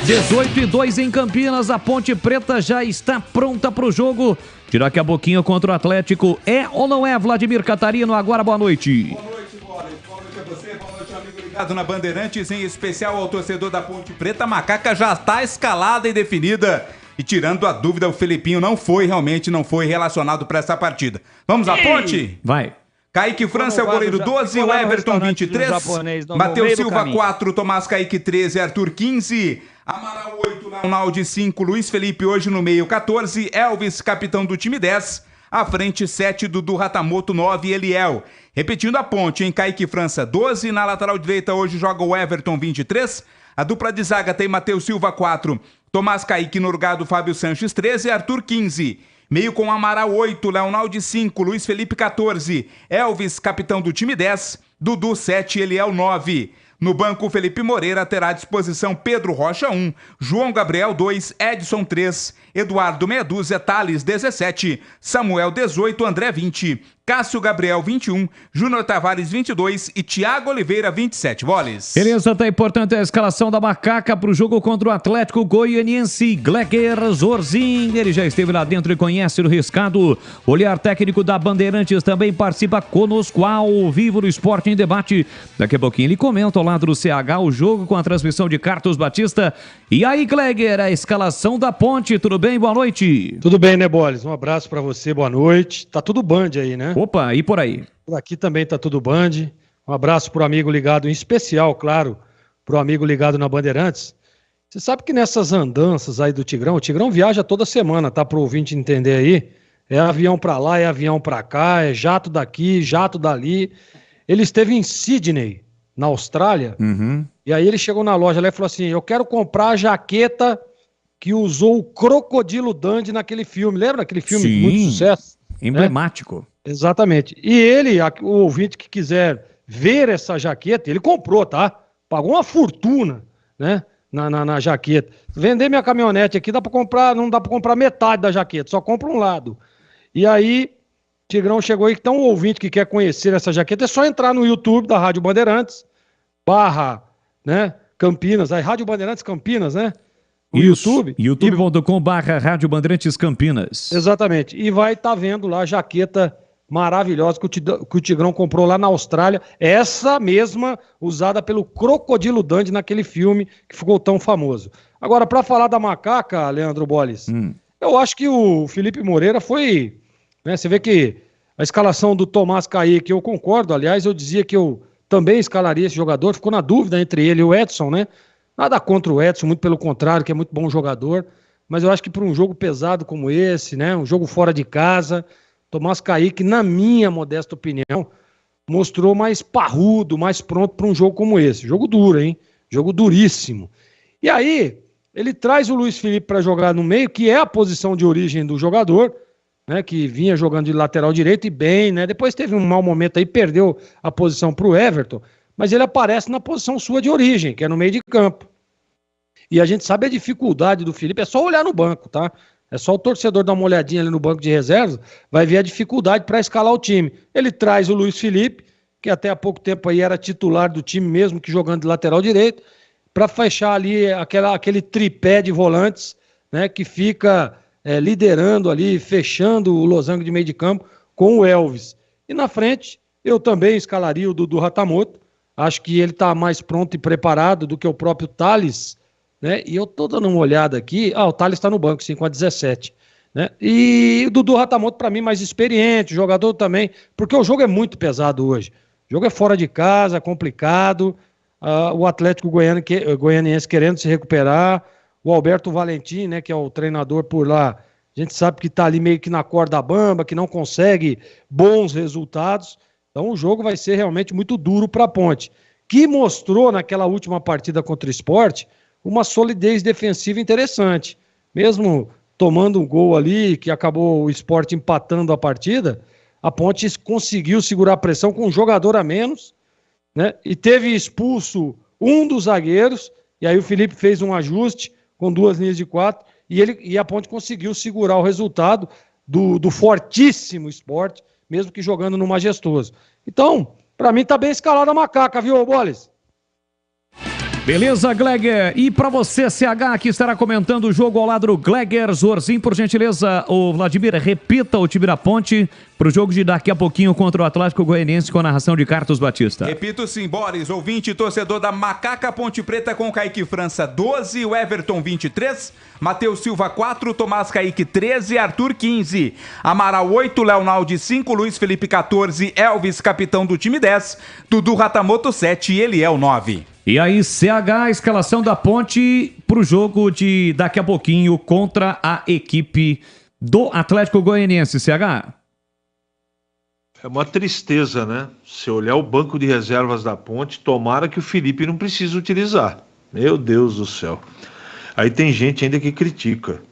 18:02 em Campinas, a Ponte Preta já está pronta para o jogo. De daqui a pouquinho contra o Atlético. É ou não é, Vladimir Catarino? Agora, boa noite. Boa noite, Boris. Boa noite a você, boa noite, amigo ligado na Bandeirantes, em especial ao torcedor da Ponte Preta. A Macaca já está escalada e definida. E tirando a dúvida, o Felipinho não foi relacionado para essa partida. Vamos à Ponte? Vai. Kaique França é o goleiro 12, o Everton 23, Matheus Silva 4, Tomás Kaique 13, Arthur 15, Amaral 8, Leonaldi 5, Luiz Felipe hoje no meio 14, Elvis, capitão do time 10, à frente 7, Dudu Ratamoto 9, Eliel. Repetindo a Ponte, em Kaique França 12, na lateral direita hoje joga o Everton 23, a dupla de zaga tem Matheus Silva 4, Tomás Kaique Norgado, Fábio Sanches 13, Arthur 15. Meio com Amaral 8, Leonaldi 5, Luiz Felipe 14, Elvis, capitão do time 10, Dudu 7, Eliel 9. No banco, Felipe Moreira terá à disposição Pedro Rocha 1, João Gabriel 2, Edson 3, Eduardo meia dúzia, Thales 17, Samuel 18, André 20, Cássio Gabriel 21, Júnior Tavares 22 e Thiago Oliveira 27. Boles. Beleza, tá importante a escalação da Macaca para o jogo contra o Atlético Goianiense. Gleger Zorzin, ele já esteve lá dentro e conhece o riscado. O olhar técnico da Bandeirantes também participa conosco ao vivo no Esporte em Debate. Daqui a pouquinho ele comenta ao lado do CH o jogo com a transmissão de Carlos Batista. E aí, Gleger, a escalação da Ponte, tudo bem? Boa noite. Tudo bem, né, Boles? Um abraço para você, boa noite. Tá tudo Band aí, né? Opa, e por aí? Por aqui também tá tudo Band. Um abraço pro amigo ligado, em especial, claro, pro amigo ligado na Bandeirantes. Você sabe que nessas andanças aí do Tigrão, o Tigrão viaja toda semana, tá? Pro ouvinte entender aí. É avião pra lá, é avião pra cá, é jato daqui, jato dali. Ele esteve em Sydney, na Austrália. Uhum. E aí ele chegou na loja lá e falou assim, eu quero comprar a jaqueta que usou o Crocodilo Dundee naquele filme. Lembra aquele filme de muito sucesso? Emblemático. Exatamente. E ele, o ouvinte que quiser ver essa jaqueta, ele comprou, tá? Pagou uma fortuna, né? Na jaqueta. Vender minha caminhonete aqui, dá pra comprar, não dá pra comprar metade da jaqueta, só compra um lado. E aí, Tigrão chegou aí, então o ouvinte que quer conhecer essa jaqueta, é só entrar no YouTube da Rádio Bandeirantes, né? Campinas, aí Rádio Bandeirantes Campinas, né? O YouTube. youtube.com/Rádio Bandeirantes Campinas. Exatamente. E vai estar vendo lá a jaqueta maravilhosa que o Tigrão comprou lá na Austrália. Essa mesma usada pelo Crocodilo Dundee naquele filme que ficou tão famoso. Agora, para falar da macaca, Leandro Bolles, eu acho que o Felipe Moreira foi... Né, você vê que a escalação do Tomás Kaique, eu concordo, aliás, eu dizia que eu também escalaria esse jogador, ficou na dúvida entre ele e o Edson, né? Nada contra o Edson, muito pelo contrário, que é muito bom jogador, mas eu acho que para um jogo pesado como esse, né, um jogo fora de casa, Tomás Kaique, na minha modesta opinião, mostrou mais parrudo, mais pronto para um jogo como esse. Jogo duro, hein? Jogo duríssimo. E aí, ele traz o Luiz Felipe para jogar no meio, que é a posição de origem do jogador, né, que vinha jogando de lateral direito e bem, né? Depois teve um mau momento aí, perdeu a posição para o Everton, mas ele aparece na posição sua de origem, que é no meio de campo. E a gente sabe a dificuldade do Felipe, é só olhar no banco, tá? É só o torcedor dar uma olhadinha ali no banco de reservas, vai ver a dificuldade para escalar o time. Ele traz o Luiz Felipe, que até há pouco tempo aí era titular do time mesmo, que jogando de lateral direito, para fechar ali aquele tripé de volantes, né, que fica liderando ali, fechando o losango de meio de campo com o Elvis. E na frente, eu também escalaria o Dudu Ratamoto. Acho que ele está mais pronto e preparado do que o próprio Thales, né? E eu tô dando uma olhada aqui. O Thales está no banco, sim, com a 17. Né? E o Dudu Ratamoto, para mim, mais experiente, jogador também, porque o jogo é muito pesado hoje. O jogo é fora de casa, complicado. O Atlético Goianiense querendo se recuperar. O Alberto Valentim, né, que é o treinador por lá, a gente sabe que está ali meio que na corda bamba, que não consegue bons resultados. Então o jogo vai ser realmente muito duro para a Ponte, que mostrou naquela última partida contra o Sport uma solidez defensiva interessante. Mesmo tomando um gol ali, que acabou o Sport empatando a partida, a Ponte conseguiu segurar a pressão com um jogador a menos, né? E teve expulso um dos zagueiros, e aí o Felipe fez um ajuste com 2 linhas de 4, e a Ponte conseguiu segurar o resultado do fortíssimo Sport, mesmo que jogando no Majestoso. Então, para mim tá bem escalada a macaca, viu, Boles? Beleza, Gleger. E para você, CH, que estará comentando o jogo ao lado do Gleger Zorzinho, por gentileza, o Vladimir, repita o time da Ponte para o jogo de daqui a pouquinho contra o Atlético Goianiense com a narração de Carlos Batista. Repito sim, Boris, ouvinte e torcedor da Macaca Ponte Preta com Kaique França 12, o Everton 23, Matheus Silva 4, Tomás Kaique 13, Arthur 15, Amaral 8, Leonaldi 5, Luiz Felipe 14, Elvis, capitão do time 10, Dudu Ratamoto 7 e Eliel 9. E aí, CH, a escalação da Ponte para o jogo de daqui a pouquinho contra a equipe do Atlético Goianiense, CH? É uma tristeza, né? Se olhar o banco de reservas da Ponte, tomara que o Felipe não precise utilizar. Meu Deus do céu. Aí tem gente ainda que critica.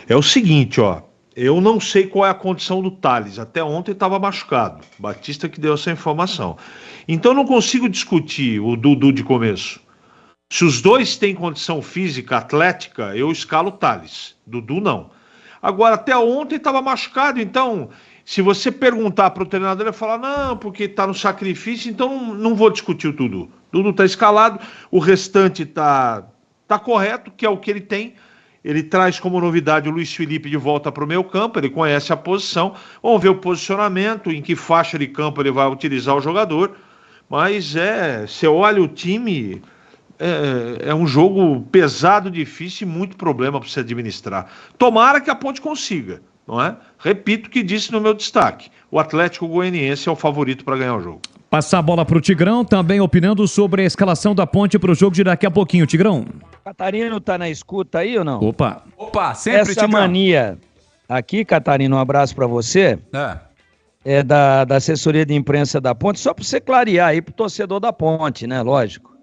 É o seguinte, ó. Eu não sei qual é a condição do Thales. Até ontem estava machucado. Batista que deu essa informação. Então eu não consigo discutir o Dudu de começo. Se os dois têm condição física, atlética, eu escalo o Thales. Dudu não. Agora, até ontem estava machucado, então... Se você perguntar para o treinador, ele vai falar, não, porque está no sacrifício, então não vou discutir o Dudu. Dudu está escalado, o restante está correto, que é o que ele tem. Ele traz como novidade o Luiz Felipe de volta para o meio campo, ele conhece a posição. Vamos ver o posicionamento, em que faixa de campo ele vai utilizar o jogador. Mas você olha o time, é um jogo pesado, difícil e muito problema para se administrar. Tomara que a Ponte consiga. Não é? Repito o que disse no meu destaque. O Atlético Goianiense é o favorito para ganhar o jogo. Passar a bola para o Tigrão, também opinando sobre a escalação da Ponte para o jogo de daqui a pouquinho. Tigrão. Catarino tá na escuta aí ou não? Opa, sempre, essa Tigrão. Mania aqui, Catarino, um abraço para você. da assessoria de imprensa da Ponte, só para você clarear aí para o torcedor da Ponte, né? Lógico.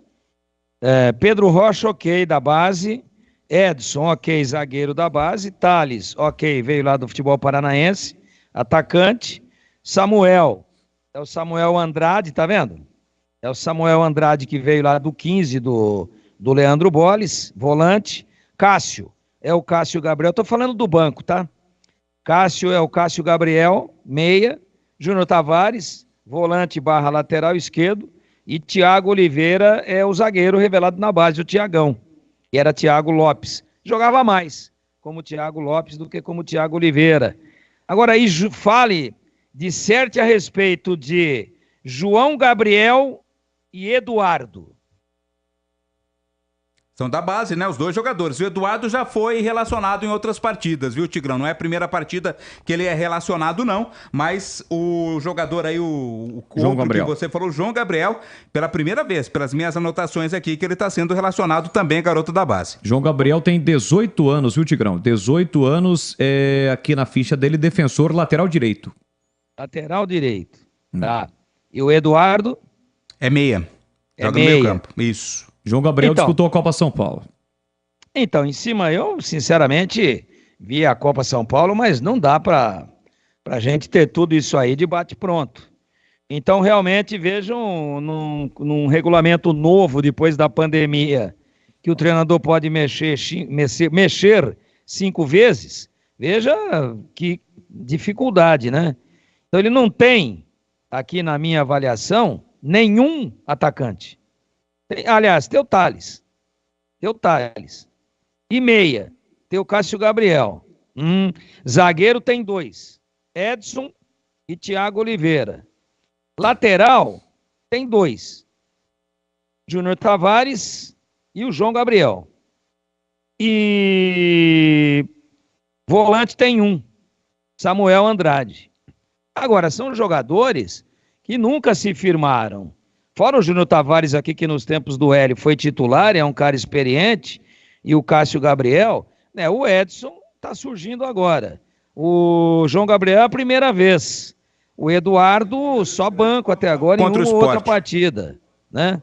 Pedro Rocha, ok, da base. Edson, ok, zagueiro da base. Thales, ok, veio lá do futebol paranaense, atacante. Samuel, é o Samuel Andrade, tá vendo? É o Samuel Andrade que veio lá do 15 do Leandro Bolles, volante. Cássio, é o Cássio Gabriel, tô falando do banco, tá? Cássio é o Cássio Gabriel, meia. Júnior Tavares, volante / lateral esquerdo. E Thiago Oliveira é o zagueiro revelado na base, o Thiagão. Que era Thiago Lopes. Jogava mais como Thiago Lopes do que como Thiago Oliveira. Agora aí fale, disserte a respeito de João Gabriel e Eduardo. São da base, né? Os dois jogadores. O Eduardo já foi relacionado em outras partidas, viu, Tigrão? Não é a primeira partida que ele é relacionado, não. Mas o jogador aí, o João Gabriel, que você falou, João Gabriel, pela primeira vez, pelas minhas anotações aqui, que ele está sendo relacionado também, garoto da base. João Gabriel tem 18 anos, viu, Tigrão? 18 anos, aqui na ficha dele, defensor lateral direito. Lateral direito. Tá. E o Eduardo? É meia. Joga no meio campo. Isso. João Gabriel disputou a Copa São Paulo. Então, em cima, eu, sinceramente, vi a Copa São Paulo, mas não dá pra gente ter tudo isso aí de bate-pronto. Então, realmente, vejam num regulamento novo, depois da pandemia, que o treinador pode mexer 5 vezes. Veja que dificuldade, né? Então, ele não tem, aqui na minha avaliação, nenhum atacante. Aliás, tem o Thales. E meia, tem o Cássio Gabriel. Zagueiro tem 2. Edson e Thiago Oliveira. Lateral tem 2. Júnior Tavares e o João Gabriel. E volante tem 1. Samuel Andrade. Agora, são jogadores que nunca se firmaram. Fora o Júnior Tavares aqui, que nos tempos do Hélio foi titular, é um cara experiente, e o Cássio Gabriel, né? O Edson tá surgindo agora. O João Gabriel é a primeira vez. O Eduardo só banco até agora contra em uma ou outra partida, né?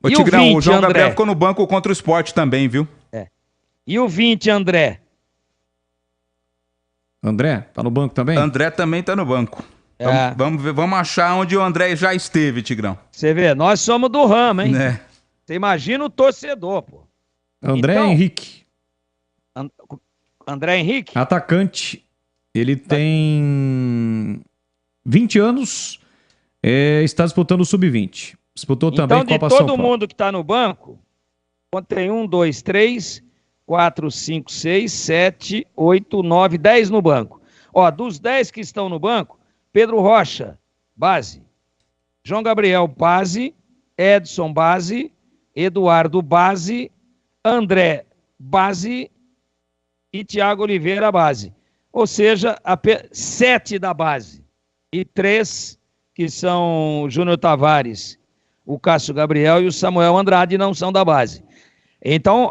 Ô, Tigrão, o João Gabriel ficou no banco contra o Sport também, viu? E o 20, André? André, tá no banco também? André também tá no banco. Vamos achar onde o André já esteve, Tigrão. Você vê, nós somos do ramo, hein? Você imagina o torcedor, pô. André Henrique. André Henrique? Atacante. Ele tem 20 anos, está disputando o Sub-20. Disputou também Copa São Paulo. Então, de todo mundo que está no banco, tem 1, 2, 3, 4, 5, 6, 7, 8, 9, 10 no banco. Ó, dos 10 que estão no banco, Pedro Rocha, base. João Gabriel, base. Edson, base. Eduardo, base. André, base. E Thiago Oliveira, base. Ou seja, 7 da base. E 3 que são o Júnior Tavares, o Cássio Gabriel e o Samuel Andrade não são da base. Então,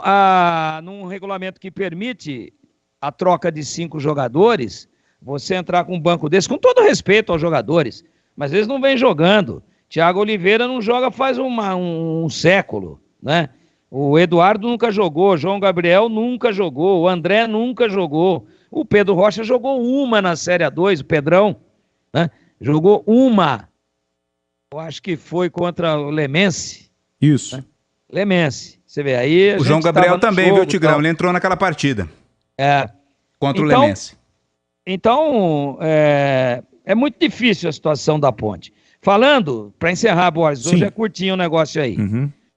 num regulamento que permite a troca de 5 jogadores, você entrar com um banco desse, com todo respeito aos jogadores, mas eles não vêm jogando. Thiago Oliveira não joga faz um século, né? O Eduardo nunca jogou, João Gabriel nunca jogou, o André nunca jogou, o Pedro Rocha jogou uma na Série A2, o Pedrão, né? Jogou uma. Eu acho que foi contra o Lemense. Isso. Né? Lemense. Você vê aí. O João Gabriel também, viu, Tigrão? Ele entrou naquela partida. Contra o Lemense. Então, é muito difícil a situação da Ponte. Falando, para encerrar, Borges, hoje é curtinho o negócio aí.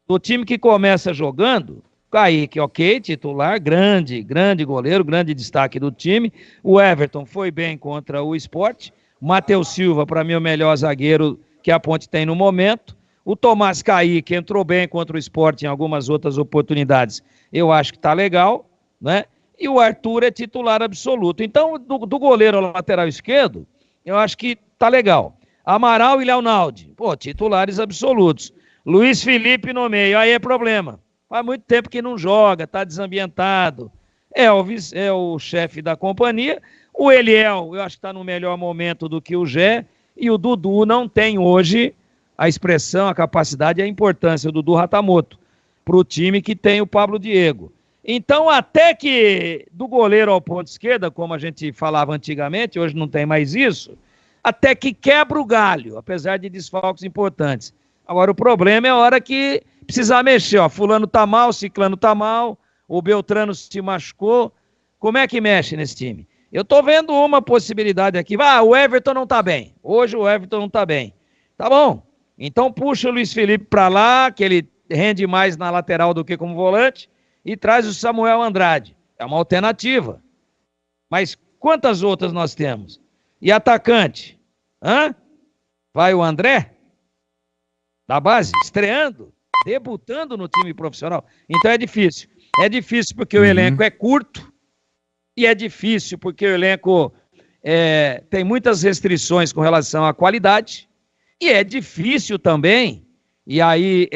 O time que começa jogando, Kaique, ok, titular, grande goleiro, grande destaque do time. O Everton foi bem contra o Sport. Matheus Silva, para mim, o melhor zagueiro que a Ponte tem no momento. O Tomás Kaique entrou bem contra o Sport em algumas outras oportunidades. Eu acho que tá legal, né? E o Arthur é titular absoluto. Então, do goleiro ao lateral esquerdo, eu acho que tá legal. Amaral e Leonaldi, titulares absolutos. Luiz Felipe no meio, aí é problema. Faz muito tempo que não joga, tá desambientado. Elvis é o chefe da companhia. O Eliel, eu acho que tá no melhor momento do que o Gé. E o Dudu não tem hoje a expressão, a capacidade e a importância do Dudu Ratamoto para o time que tem o Pablo Diego. Então, até que do goleiro ao ponto esquerda, como a gente falava antigamente, hoje não tem mais isso, até que quebra o galho, apesar de desfalques importantes. Agora, o problema é a hora que precisar mexer, ó, fulano tá mal, ciclano tá mal, o Beltrano se machucou. Como é que mexe nesse time? Eu tô vendo uma possibilidade aqui. O Everton não tá bem. Hoje o Everton não tá bem. Tá bom. Então puxa o Luiz Felipe pra lá, que ele rende mais na lateral do que como volante, e traz o Samuel Andrade. É uma alternativa. Mas quantas outras nós temos? E atacante? Vai o André? Da base? Estreando? Debutando no time profissional? Então é difícil. É difícil porque o elenco é curto. E é difícil porque o elenco tem muitas restrições com relação à qualidade. E é difícil também, e aí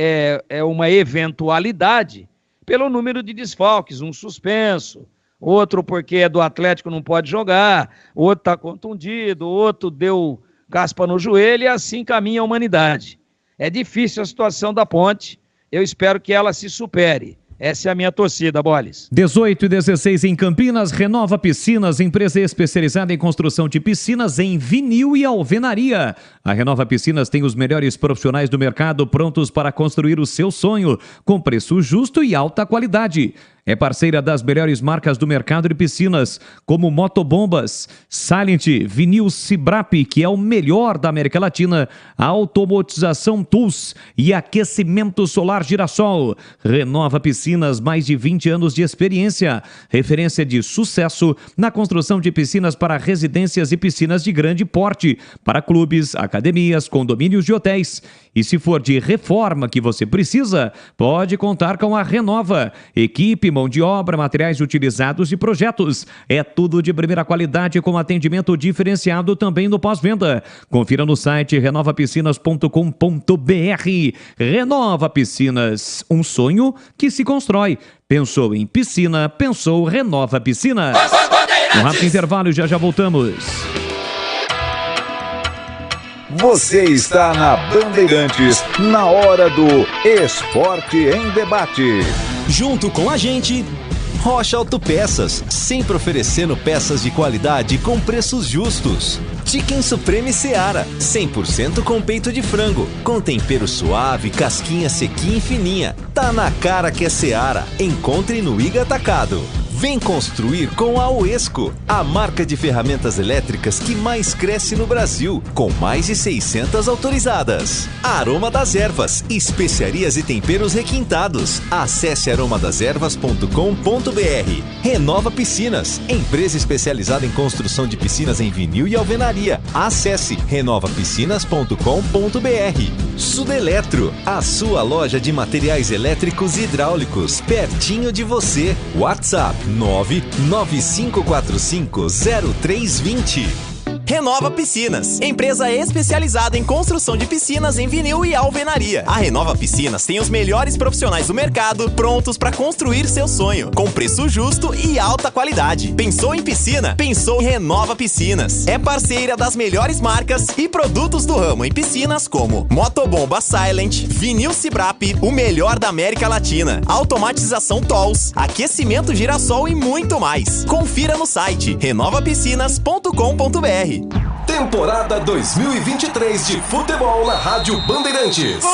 é uma eventualidade, pelo número de desfalques, um suspenso, outro porque é do Atlético não pode jogar, outro está contundido, outro deu caspa no joelho, e assim caminha a humanidade. É difícil a situação da Ponte, eu espero que ela se supere. Essa é a minha torcida, Boles. 18 e 16 em Campinas, Renova Piscinas, empresa especializada em construção de piscinas em vinil e alvenaria. A Renova Piscinas tem os melhores profissionais do mercado prontos para construir o seu sonho, com preço justo e alta qualidade. É parceira das melhores marcas do mercado de piscinas, como Motobombas, Silent, Vinil Cibrap, que é o melhor da América Latina, Automatização Tools e Aquecimento Solar Girassol. Renova Piscinas, mais de 20 anos de experiência, referência de sucesso na construção de piscinas para residências e piscinas de grande porte, para clubes, academias, condomínios de hotéis. E se for de reforma que você precisa, pode contar com a Renova. Equipe, mão de obra, materiais utilizados e projetos. É tudo de primeira qualidade com atendimento diferenciado também no pós-venda. Confira no site renovapiscinas.com.br. Renova Piscinas, um sonho que se constrói. Pensou em piscina, pensou Renova Piscinas. Um rápido intervalo e já voltamos. Você está na Bandeirantes, na hora do Esporte em Debate. Junto com a gente, Rocha Autopeças, sempre oferecendo peças de qualidade com preços justos. Chicken Supreme Seara, 100% com peito de frango, com tempero suave, casquinha sequinha e fininha. Tá na cara que é Seara. Encontre no Iga Atacado. Vem construir com a Oesco, a marca de ferramentas elétricas que mais cresce no Brasil, com mais de 600 autorizadas. Aroma das Ervas, especiarias e temperos requintados. Acesse aromadeservas.com.br. Renova Piscinas, empresa especializada em construção de piscinas em vinil e alvenaria. Acesse renovapiscinas.com.br. Sudeletro, a sua loja de materiais elétricos e hidráulicos, pertinho de você. WhatsApp 995450320. Renova Piscinas, empresa especializada em construção de piscinas em vinil e alvenaria. A Renova Piscinas tem os melhores profissionais do mercado prontos para construir seu sonho, com preço justo e alta qualidade. Pensou em piscina? Pensou em Renova Piscinas. É parceira das melhores marcas e produtos do ramo em piscinas como Motobomba Silent, Vinil Cibrap, o melhor da América Latina, Automatização Tools, Aquecimento Girassol e muito mais. Confira no site renovapiscinas.com.br. Temporada 2023 de futebol na Rádio Bandeirantes.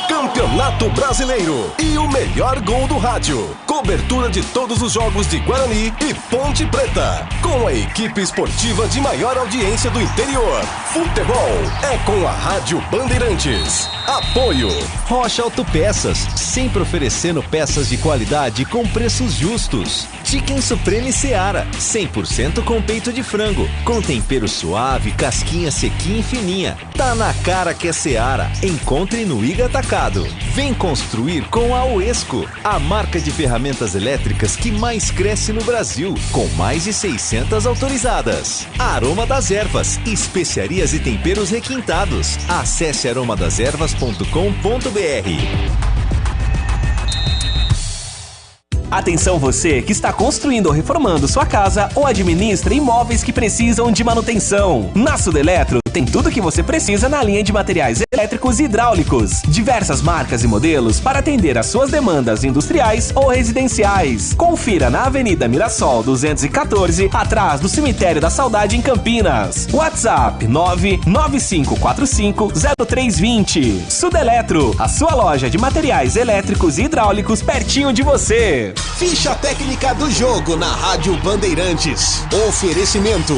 Campeonato Brasileiro e o melhor gol do rádio. Cobertura de todos os jogos de Guarani e Ponte Preta. Com a equipe esportiva de maior audiência do interior. Futebol é com a Rádio Bandeirantes. Apoio Rocha Autopeças, sempre oferecendo peças de qualidade com preços justos. Chicken Supreme Seara, 100% com peito de frango, com tempero suave, casquinha sequinha e fininha. Tá na cara que é Seara. Encontre no Iga Atacado. Vem construir com a Oesco, a marca de ferramentas elétricas que mais cresce no Brasil, com mais de 600 autorizadas. Aroma das Ervas, especiarias e temperos requintados. Acesse aromadeservas.com.br. Atenção você que está construindo ou reformando sua casa ou administra imóveis que precisam de manutenção. Na Sudeletro tem tudo que você precisa na linha de materiais elétricos e hidráulicos. Diversas marcas e modelos para atender às suas demandas industriais ou residenciais. Confira na Avenida Mirassol 214, atrás do Cemitério da Saudade em Campinas. WhatsApp 995450320. Sudeletro, a sua loja de materiais elétricos e hidráulicos pertinho de você. Ficha técnica do jogo na Rádio Bandeirantes. Oferecimento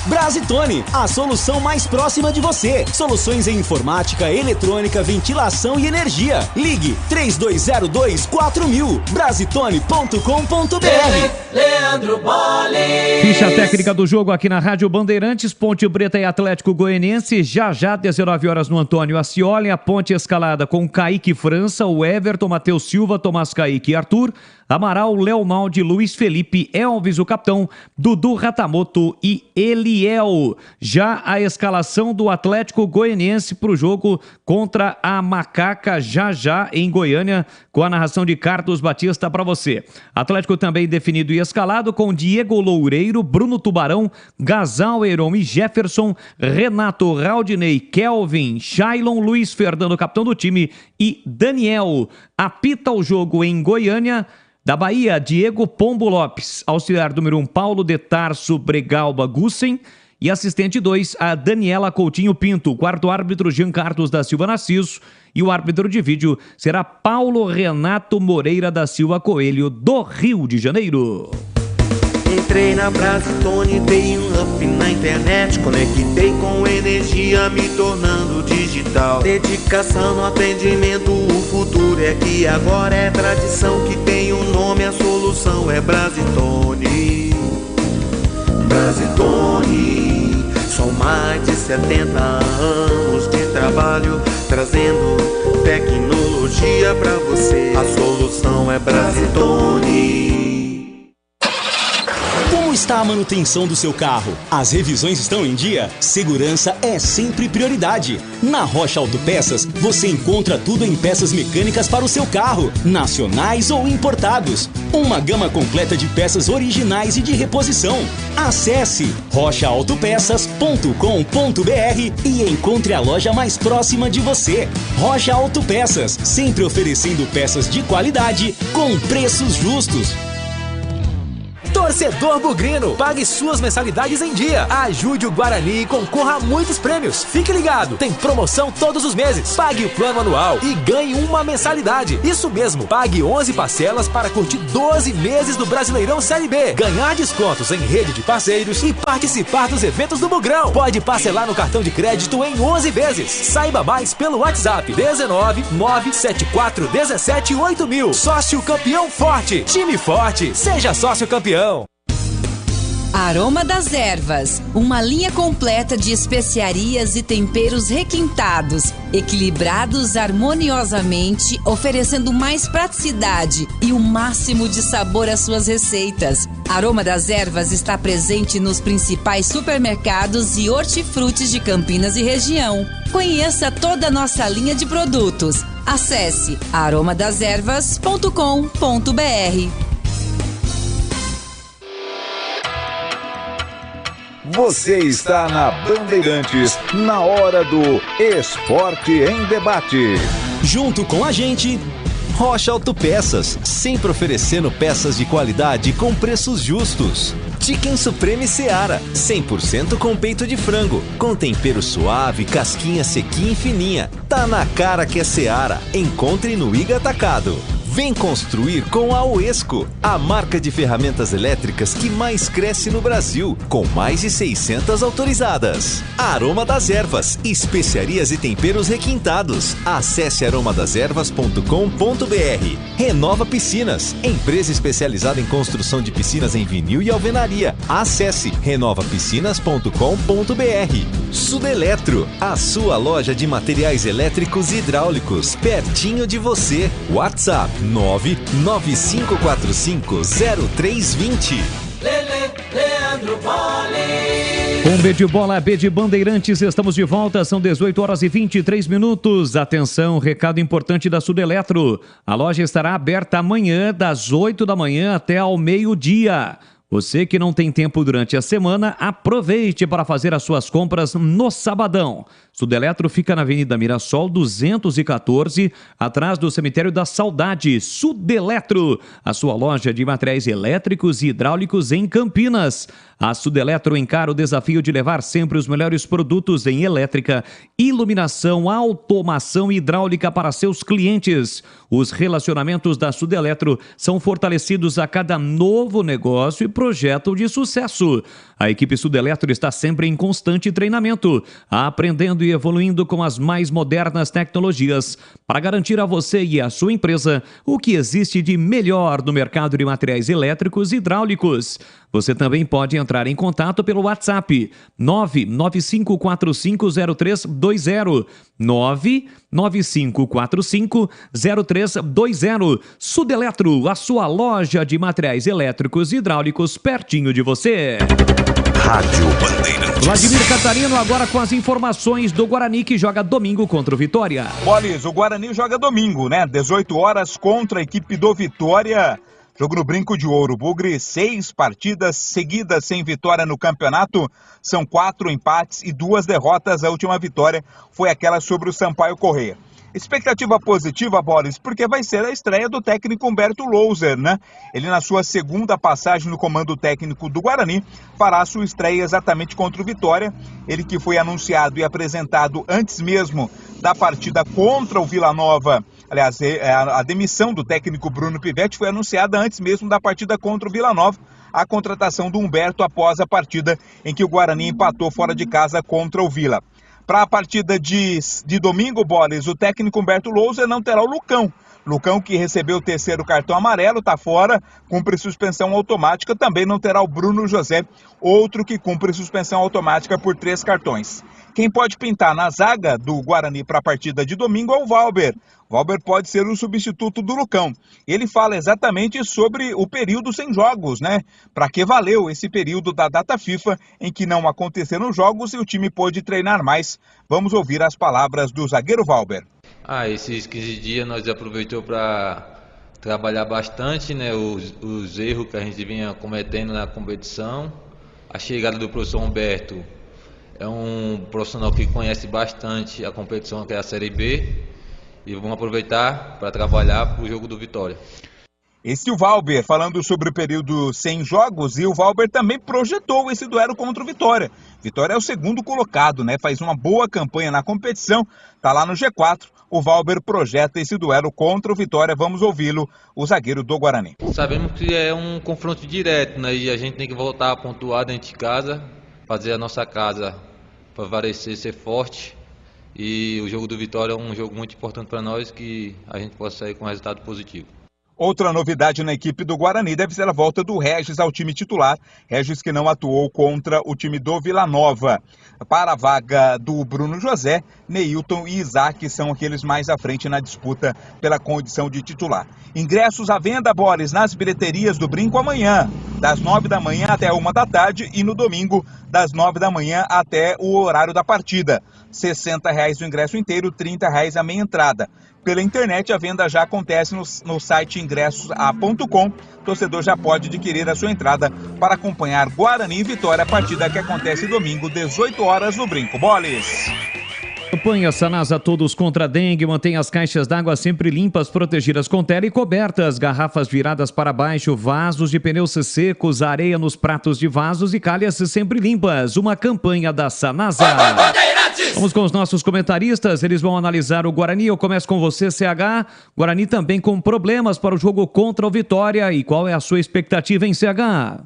Brasitone, a solução mais próxima de você. Soluções em informática, eletrônica, ventilação e energia. Ligue 3202-4000. Brasitone.com.br. Leandro Bolle. Ficha técnica do jogo aqui na Rádio Bandeirantes. Ponte Preta e Atlético Goianiense. Já 19 horas no Antônio Ascioli. A ponte escalada com Kaique França, o Everton, Matheus Silva, Tomás Kaique e Arthur. Amaral, Leonaldi, Luiz Felipe, Elvis, o capitão, Dudu Ratamoto e Eliel. Já a escalação do Atlético Goianiense para o jogo contra a Macaca já em Goiânia, com a narração de Carlos Batista para você. Atlético também definido e escalado com Diego Loureiro, Bruno Tubarão, Gazal, Heron e Jefferson, Renato, Raudinei, Kelvin, Shailon, Luiz Fernando, capitão do time, e Daniel. Apita o jogo em Goiânia. Da Bahia, Diego Pombo Lopes. Auxiliar número 1, Paulo de Tarso Bregalba Gussen. E assistente 2, a Daniela Coutinho Pinto. O quarto árbitro, Jean Carlos da Silva Narciso. E o árbitro de vídeo será Paulo Renato Moreira da Silva Coelho, do Rio de Janeiro. Entrei na Brasitone, dei um up na internet, conectei com energia, me tornando digital. Dedicação no atendimento, o futuro é que agora é tradição, que tem um nome, a solução é Brasitone. Brasitone, são mais de 70 anos de trabalho, trazendo tecnologia pra você. A solução é Brasitone. Como está a manutenção do seu carro? As revisões estão em dia? Segurança é sempre prioridade. Na Rocha Autopeças, você encontra tudo em peças mecânicas para o seu carro, nacionais ou importados. Uma gama completa de peças originais e de reposição. Acesse rochaautopeças.com.br e encontre a loja mais próxima de você. Rocha Autopeças, sempre oferecendo peças de qualidade com preços justos. Torcedor bugrino, pague suas mensalidades em dia. Ajude o Guarani e concorra a muitos prêmios. Fique ligado, tem promoção todos os meses. Pague o plano anual e ganhe uma mensalidade. Isso mesmo, pague 11 parcelas para curtir 12 meses do Brasileirão Série B. Ganhar descontos em rede de parceiros e participar dos eventos do Bugrão. Pode parcelar no cartão de crédito em 11 vezes. Saiba mais pelo WhatsApp 19 974 17 8000. Sócio campeão forte. Time forte. Seja sócio campeão. Aroma das Ervas, uma linha completa de especiarias e temperos requintados, equilibrados harmoniosamente, oferecendo mais praticidade e o máximo de sabor às suas receitas. Aroma das Ervas está presente nos principais supermercados e hortifrutis de Campinas e região. Conheça toda a nossa linha de produtos. Acesse aromadeservas.com.br. Você está na Bandeirantes, na hora do Esporte em Debate. Junto com a gente, Rocha Autopeças, sempre oferecendo peças de qualidade com preços justos. Chicken Supreme Seara, 100% com peito de frango, com tempero suave, casquinha sequinha e fininha. Tá na cara que é Seara. Encontre no Iga Atacado. Vem construir com a Uesco, a marca de ferramentas elétricas que mais cresce no Brasil, com mais de 600 autorizadas. Aroma das Ervas, especiarias e temperos requintados. Acesse aromadeservas.com.br. Renova Piscinas, empresa especializada em construção de piscinas em vinil e alvenaria. Acesse renovapiscinas.com.br. Sudeletro, a sua loja de materiais elétricos e hidráulicos, pertinho de você. WhatsApp 995450320. Leandro Bolle. Com B de bola, B de Bandeirantes, estamos de volta, são 18 horas e 23 minutos. Atenção, recado importante da Sudeletro. A loja estará aberta amanhã, das 8 da manhã até ao meio-dia. Você que não tem tempo durante a semana, aproveite para fazer as suas compras no sabadão. Sudeletro fica na Avenida Mirassol 214, atrás do Cemitério da Saudade. Sudeletro, a sua loja de materiais elétricos e hidráulicos em Campinas. A Sudeletro encara o desafio de levar sempre os melhores produtos em elétrica, iluminação, automação e hidráulica para seus clientes. Os relacionamentos da Sudeletro são fortalecidos a cada novo negócio e projeto de sucesso. A equipe Sudeletro está sempre em constante treinamento, aprendendo e evoluindo com as mais modernas tecnologias para garantir a você e a sua empresa o que existe de melhor no mercado de materiais elétricos e hidráulicos. Você também pode entrar em contato pelo WhatsApp 995450320 995450320. Sudeletro, a sua loja de materiais elétricos e hidráulicos pertinho de você. Rádio Bandeirantes. Vladimir Catarino agora com as informações do Guarani, que joga domingo contra o Vitória. Bolis, o Guarani joga domingo, né? 18 horas contra a equipe do Vitória. Jogo no Brinco de Ouro. Bugre, 6 partidas seguidas sem vitória no campeonato. São 4 empates e 2 derrotas. A última vitória foi aquela sobre o Sampaio Corrêa. Expectativa positiva, Boris, porque vai ser a estreia do técnico Humberto Louser, né? Ele, na sua segunda passagem no comando técnico do Guarani, fará a sua estreia exatamente contra o Vitória. Ele que foi anunciado e apresentado antes mesmo da partida contra o Vila Nova. Aliás, a demissão do técnico Bruno Pivetti foi anunciada antes mesmo da partida contra o Vila Nova. A contratação do Humberto após a partida em que o Guarani empatou fora de casa contra o Vila. Para a partida de domingo, Boris, o técnico Humberto Louser não terá o Lucão. Lucão, que recebeu o 3º cartão amarelo, está fora, cumpre suspensão automática. Também não terá o Bruno José, outro que cumpre suspensão automática por 3 cartões. Quem pode pintar na zaga do Guarani para a partida de domingo é o Valber. Valber pode ser o substituto do Lucão. Ele fala exatamente sobre o período sem jogos, né? Para que valeu esse período da data FIFA em que não aconteceram jogos e o time pôde treinar mais. Vamos ouvir as palavras do zagueiro Valber. Esses 15 dias nós aproveitamos para trabalhar bastante, né? Os erros que a gente vinha cometendo na competição. A chegada do professor Humberto é um profissional que conhece bastante a competição, que é a Série B. E vamos aproveitar para trabalhar para o jogo do Vitória. Esse é o Valber falando sobre o período sem jogos, e o Valber também projetou esse duelo contra o Vitória. Vitória é o 2º colocado, né? Faz uma boa campanha na competição, tá lá no G4. O Valber projeta esse duelo contra o Vitória. Vamos ouvi-lo, o zagueiro do Guarani. Sabemos que é um confronto direto, né? E a gente tem que voltar a pontuar dentro de casa, fazer a nossa casa prevalecer, ser forte. E o jogo do Vitória é um jogo muito importante para nós, que a gente possa sair com um resultado positivo. Outra novidade na equipe do Guarani deve ser a volta do Regis ao time titular. Regis que não atuou contra o time do Vila Nova. Para a vaga do Bruno José, Neilton e Isaac são aqueles mais à frente na disputa pela condição de titular. Ingressos à venda, Boris, nas bilheterias do Brinco amanhã, das 9 da manhã até 1 da tarde, e no domingo, das 9 da manhã até o horário da partida. R$ 60,00 o ingresso inteiro, R$ 30,00 a meia entrada. Pela internet, a venda já acontece no site ingressos.com. O torcedor já pode adquirir a sua entrada para acompanhar Guarani e Vitória, a partida que acontece domingo, 18 horas, no Brinco. Bolis. Campanha Sanasa Todos contra a Dengue. Mantenha as caixas d'água sempre limpas, protegidas com tela e cobertas. Garrafas viradas para baixo, vasos de pneus secos, areia nos pratos de vasos e calhas sempre limpas. Uma campanha da Sanasa. Vamos com os nossos comentaristas, eles vão analisar o Guarani. Eu começo com você, CH. Guarani também com problemas para o jogo contra o Vitória. E qual é a sua expectativa em CH?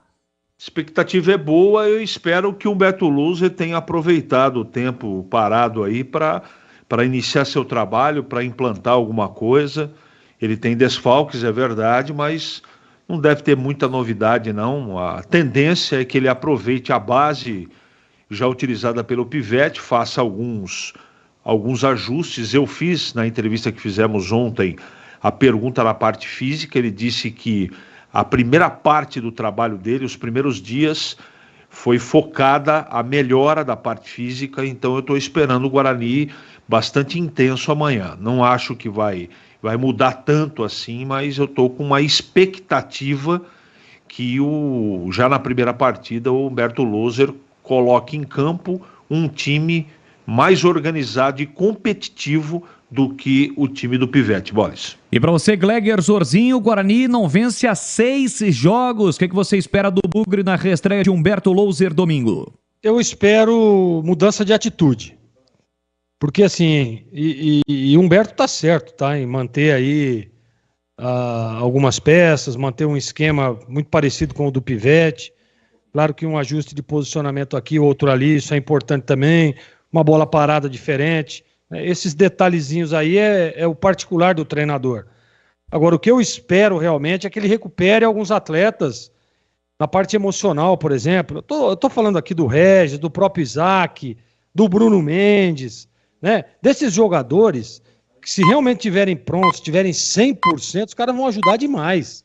Expectativa é boa, eu espero que o Humberto Louser tenha aproveitado o tempo parado aí para iniciar seu trabalho, para implantar alguma coisa. Ele tem desfalques, é verdade, mas não deve ter muita novidade não. A tendência é que ele aproveite a base já utilizada pelo Pivetti, faça alguns ajustes. Eu fiz, na entrevista que fizemos ontem, a pergunta na parte física. Ele disse que a primeira parte do trabalho dele, os primeiros dias, foi focada a melhora da parte física, então eu estou esperando o Guarani bastante intenso amanhã. Não acho que vai mudar tanto assim, mas eu estou com uma expectativa que já na primeira partida o Humberto Loser coloque em campo um time mais organizado e competitivo do que o time do Pivete, Bolis. E para você, Gleger Zorzinho, o Guarani não vence há 6 jogos. O que você espera do Bugre na reestreia de Humberto Loser domingo? Eu espero mudança de atitude. Porque assim, e Humberto tá certo, tá? Em manter aí algumas peças, manter um esquema muito parecido com o do Pivete. Claro que um ajuste de posicionamento aqui, outro ali, isso é importante também. Uma bola parada diferente. Esses detalhezinhos aí é o particular do treinador. Agora, o que eu espero realmente é que ele recupere alguns atletas na parte emocional, por exemplo. Eu tô falando aqui do Regis, do próprio Isaac, do Bruno Mendes, né? Desses jogadores que, se realmente estiverem prontos, estiverem 100%, os caras vão ajudar demais,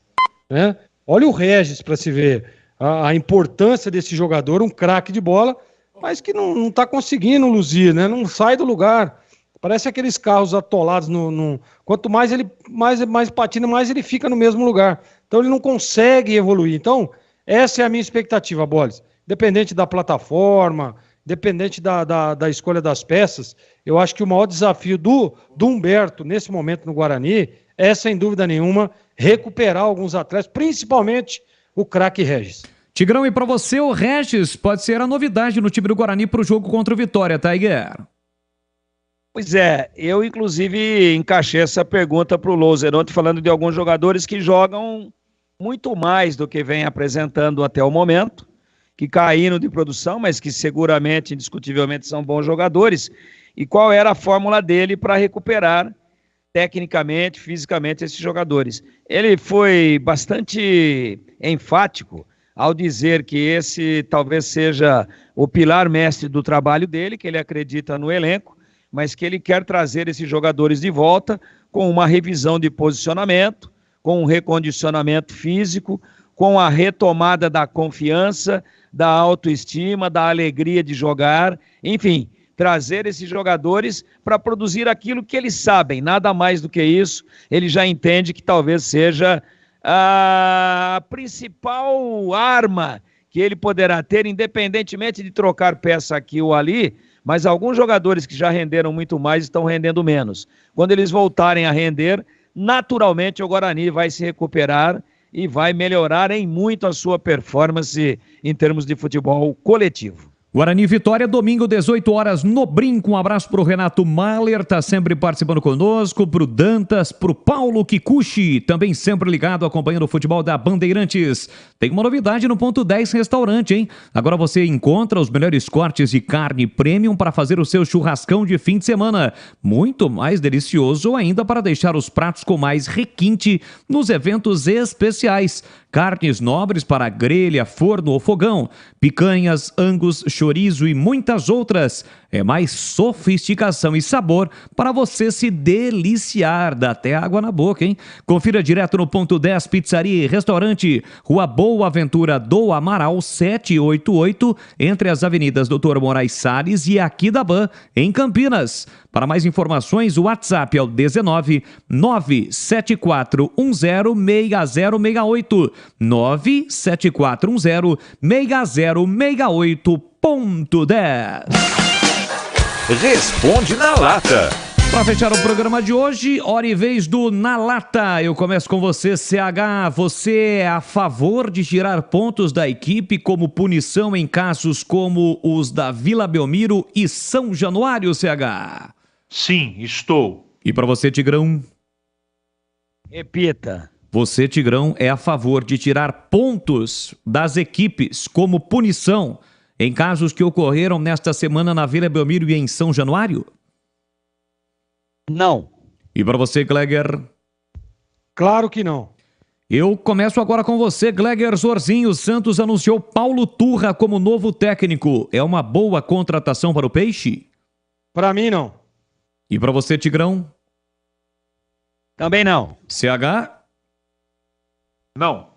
né? Olha o Regis para se ver a importância desse jogador, um craque de bola, mas que não está conseguindo luzir, né? Não sai do lugar. Parece aqueles carros atolados quanto mais ele mais patina, mais ele fica no mesmo lugar. Então ele não consegue evoluir. Então, essa é a minha expectativa, Bolis. Independente da plataforma, independente da escolha das peças, eu acho que o maior desafio do Humberto, nesse momento no Guarani, é, sem dúvida nenhuma, recuperar alguns atletas, principalmente o craque Regis. Tigrão, e para você, o Regis pode ser a novidade no time do Guarani para o jogo contra o Vitória, Tiger. Pois é, eu inclusive encaixei essa pergunta para o Loser ontem, falando de alguns jogadores que jogam muito mais do que vem apresentando até o momento, que caíram de produção, mas que seguramente, indiscutivelmente, são bons jogadores. E qual era a fórmula dele para recuperar tecnicamente, fisicamente, esses jogadores? Ele foi bastante enfático ao dizer que esse talvez seja o pilar mestre do trabalho dele, que ele acredita no elenco, mas que ele quer trazer esses jogadores de volta com uma revisão de posicionamento, com um recondicionamento físico, com a retomada da confiança, da autoestima, da alegria de jogar, enfim, trazer esses jogadores para produzir aquilo que eles sabem, nada mais do que isso. Ele já entende que talvez seja a principal arma que ele poderá ter, independentemente de trocar peça aqui ou ali, mas alguns jogadores que já renderam muito mais estão rendendo menos. Quando eles voltarem a render, naturalmente o Guarani vai se recuperar e vai melhorar em muito a sua performance em termos de futebol coletivo. Guarani Vitória, domingo, 18 horas, no Brinco. Um abraço pro Renato Mahler, tá sempre participando conosco, pro Dantas, pro Paulo Kikuchi, também sempre ligado, acompanhando o futebol da Bandeirantes. Tem uma novidade no Ponto 10 Restaurante, hein? Agora você encontra os melhores cortes de carne premium para fazer o seu churrascão de fim de semana. Muito mais delicioso ainda para deixar os pratos com mais requinte nos eventos especiais. Carnes nobres para grelha, forno ou fogão, picanhas, angus, chorizo e muitas outras. É mais sofisticação e sabor para você se deliciar. Dá até água na boca, hein? Confira direto no Ponto 10 Pizzaria e Restaurante, Rua Boa Ventura do Amaral 788, entre as avenidas Doutor Moraes Salles e Aquidabã, em Campinas. Para mais informações, o WhatsApp é o 19 974106068. 974106068. Ponto 10. Responde na lata. Para fechar o programa de hoje, hora e vez do Na Lata. Eu começo com você, CH. Você é a favor de tirar pontos da equipe como punição em casos como os da Vila Belmiro e São Januário, CH? Sim, estou. E para você, Tigrão? Repita. Você, Tigrão, é a favor de tirar pontos das equipes como punição em casos que ocorreram nesta semana na Vila Belmiro e em São Januário? Não. E para você, Gleger? Claro que não. Eu começo agora com você, Gleger Zorzinho. O Santos anunciou Paulo Turra como novo técnico. É uma boa contratação para o Peixe? Para mim, não. E para você, Tigrão? Também não. CH? Não.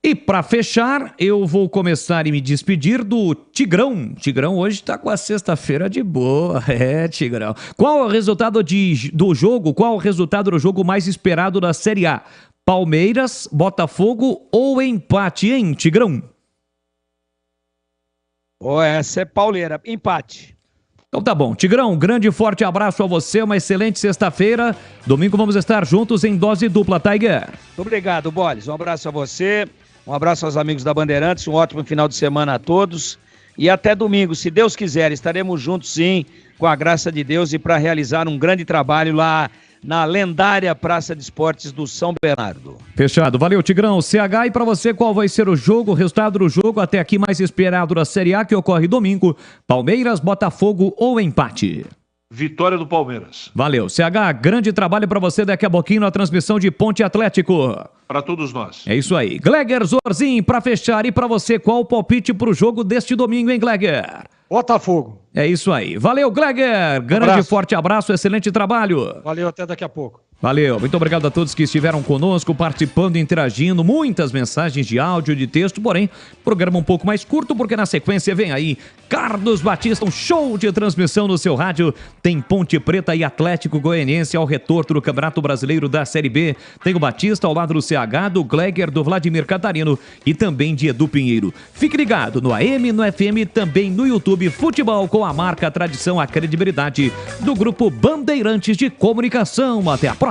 E para fechar, eu vou começar e me despedir do Tigrão. Tigrão hoje tá com a sexta-feira de boa. Tigrão. Qual é o resultado do jogo? Qual é o resultado do jogo mais esperado da Série A? Palmeiras, Botafogo ou empate, hein, Tigrão? Essa é pauleira. Empate. Então tá bom. Tigrão, um grande e forte abraço a você, uma excelente sexta-feira. Domingo vamos estar juntos em dose dupla, Tiger. Muito obrigado, Boles. Um abraço a você, um abraço aos amigos da Bandeirantes, um ótimo final de semana a todos. E até domingo, se Deus quiser, estaremos juntos sim, com a graça de Deus e para realizar um grande trabalho lá na lendária Praça de Esportes do São Bernardo. Fechado. Valeu, Tigrão. CH, e para você, qual vai ser o jogo, o resultado do jogo até aqui mais esperado da Série A, que ocorre domingo? Palmeiras, Botafogo ou empate? Vitória do Palmeiras. Valeu. CH, grande trabalho para você daqui a pouquinho na transmissão de Ponte Atlético. Para todos nós. É isso aí. Gleger Zorzin, para fechar, e para você, qual o palpite para o jogo deste domingo, hein, Gleger? Botafogo. É isso aí. Valeu, Gleger. Grande e forte abraço, excelente trabalho. Valeu, até daqui a pouco. Valeu, muito obrigado a todos que estiveram conosco, participando, interagindo, muitas mensagens de áudio, de texto, porém, programa um pouco mais curto, porque na sequência vem aí Carlos Batista, um show de transmissão no seu rádio, tem Ponte Preta e Atlético Goianiense ao retorno do Campeonato Brasileiro da Série B, tem o Batista ao lado do CH, do Gleger, do Vladimir Catarino e também de Edu Pinheiro. Fique ligado no AM, no FM, também no YouTube, futebol com a marca, a tradição, a credibilidade do Grupo Bandeirantes de Comunicação. Até a próxima.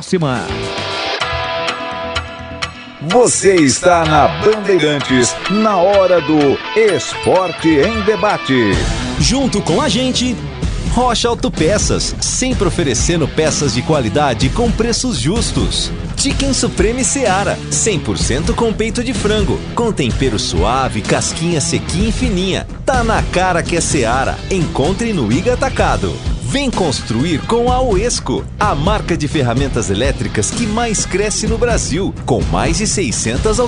Você está na Bandeirantes, na hora do Esporte em Debate. Junto com a gente, Rocha Autopeças, sempre oferecendo peças de qualidade com preços justos. Chicken Supreme Seara, 100% com peito de frango, com tempero suave, casquinha sequinha e fininha. Tá na cara que é Seara. Encontre no Iga Atacado. Vem construir com a Oesco, a marca de ferramentas elétricas que mais cresce no Brasil, com mais de 600 automóveis.